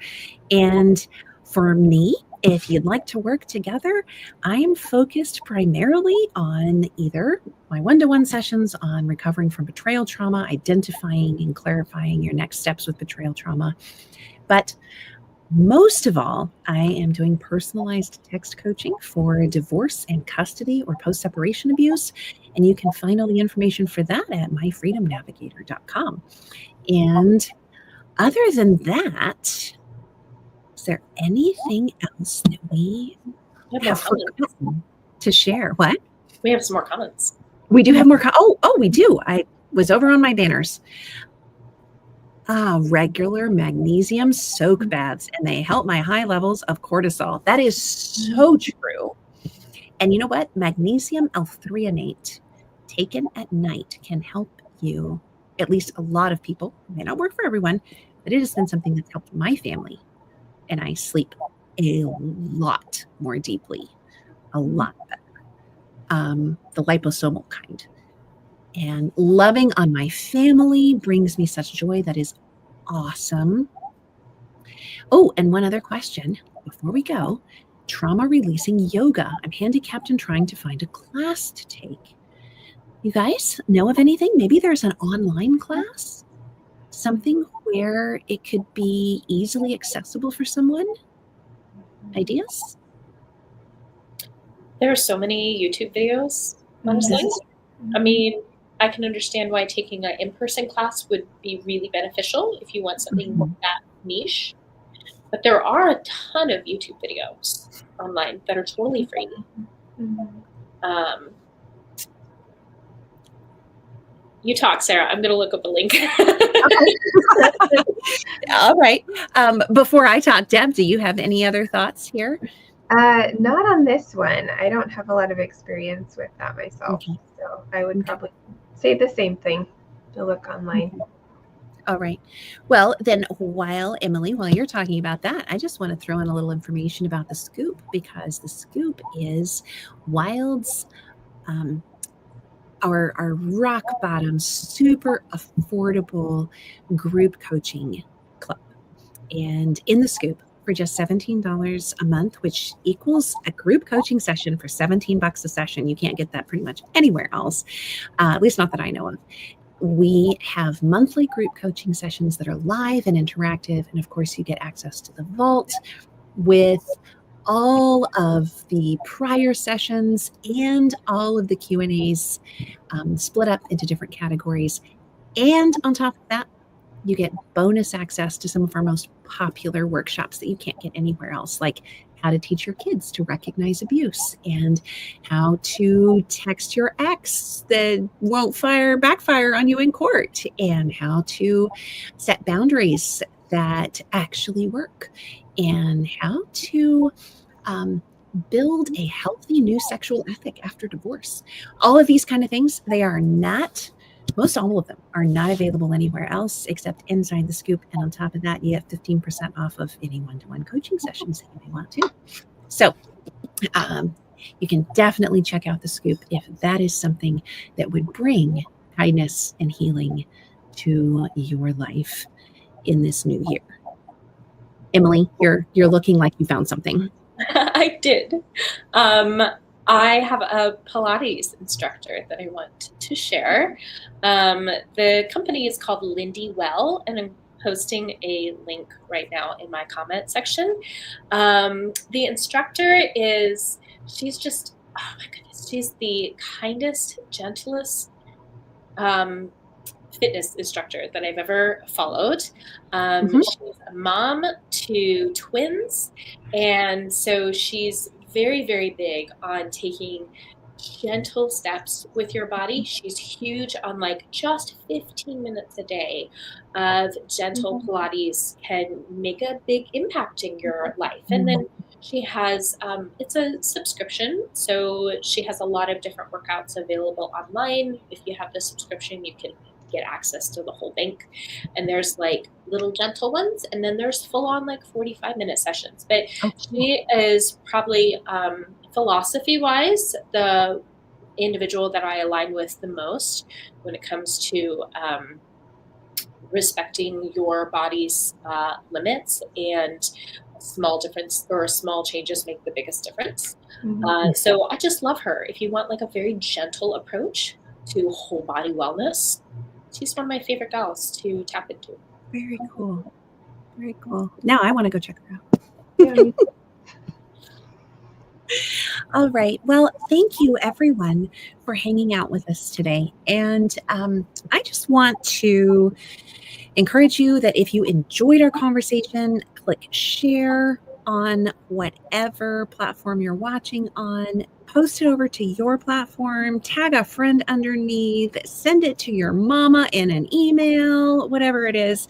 And for me, if you'd like to work together, I am focused primarily on either my one-to-one sessions on recovering from betrayal trauma, identifying and clarifying your next steps with betrayal trauma. But most of all, I am doing personalized text coaching for divorce and custody or post-separation abuse. And you can find all the information for that at myfreedomnavigator.com. And other than that, is there anything else that we have forgotten to share? What? We have some more comments. We do have more. We do. I was over on my banners. Regular magnesium soak baths, and they help my high levels of cortisol. That is so true. And you know what? Magnesium L-threonate taken at night can help you, at least a lot of people. It may not work for everyone, but it has been something that's helped my family. And I sleep a lot more deeply, a lot better. The liposomal kind. And loving on my family brings me such joy. That is awesome. Oh, and one other question before we go. Trauma releasing yoga. I'm handicapped and trying to find a class to take. You guys know of anything? Maybe there's an online class? Something where it could be easily accessible for someone? Ideas? There are so many YouTube videos, honestly. I mean, I can understand why taking an in-person class would be really beneficial if you want something that niche. But there are a ton of YouTube videos online that are totally free. You talk, Sarah. I'm going to look up a link. All right. Before I talk, Deb, do you have any other thoughts here? Not on this one. I don't have a lot of experience with that myself. Okay. So I would probably say the same thing, to look online. Okay. All right. Well, then while you're talking about that, I just want to throw in a little information about the Scoop, because the Scoop is Wild's our rock bottom, super affordable group coaching club. And in the Scoop, for just $17 a month, which equals a group coaching session for $17 a session. You can't get that pretty much anywhere else, at least not that I know of. We have monthly group coaching sessions that are live and interactive. And of course, you get access to the vault with all of the prior sessions and all of the Q&As split up into different categories. And on top of that, you get bonus access to some of our most popular workshops that you can't get anywhere else, like how to teach your kids to recognize abuse and how to text your ex that won't backfire on you in court, and how to set boundaries that actually work, and how to build a healthy new sexual ethic after divorce. All of these kind of things, most all of them are not available anywhere else except inside the Scoop. And on top of that, you get 15% off of any one-to-one coaching sessions that you may want to. So you can definitely check out the Scoop if that is something that would bring kindness and healing to your life in this new year. Emily, you're looking like you found something. I did. I have a Pilates instructor that I want to share. The company is called Lindy Well, and I'm posting a link right now in my comment section. The instructor she's just, oh my goodness, she's the kindest, gentlest fitness instructor that I've ever followed. She's a mom to twins, and so she's very, very big on taking gentle steps with your body. She's huge on like just 15 minutes a day of gentle Pilates can make a big impact in your life. And then she has, it's a subscription. So she has a lot of different workouts available online. If you have the subscription, you can get access to the whole bank. And there's like little gentle ones, and then there's full on like 45-minute sessions. But she is probably philosophy wise the individual that I align with the most when it comes to respecting your body's limits, and small difference or small changes make the biggest difference. So I just love her. If you want like a very gentle approach to whole body wellness, she's one of my favorite gals to tap into. Very cool. Very cool. Now I want to go check her out. All right. Well, thank you everyone for hanging out with us today. And I just want to encourage you that if you enjoyed our conversation, click share on whatever platform you're watching on, post it over to your platform, tag a friend underneath, send it to your mama in an email, whatever it is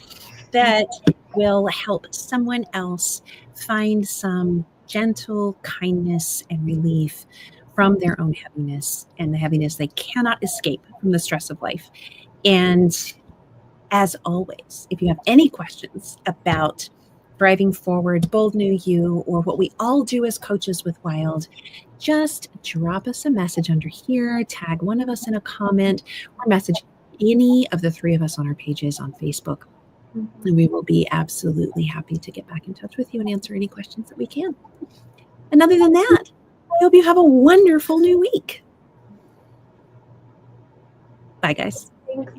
that will help someone else find some gentle kindness and relief from their own heaviness and the heaviness they cannot escape from the stress of life. And as always, if you have any questions about driving forward, bold new you, or what we all do as coaches with Wild, just drop us a message under here, tag one of us in a comment, or message any of the three of us on our pages on Facebook. And we will be absolutely happy to get back in touch with you and answer any questions that we can. And other than that, I hope you have a wonderful new week. Bye, guys. Thanks.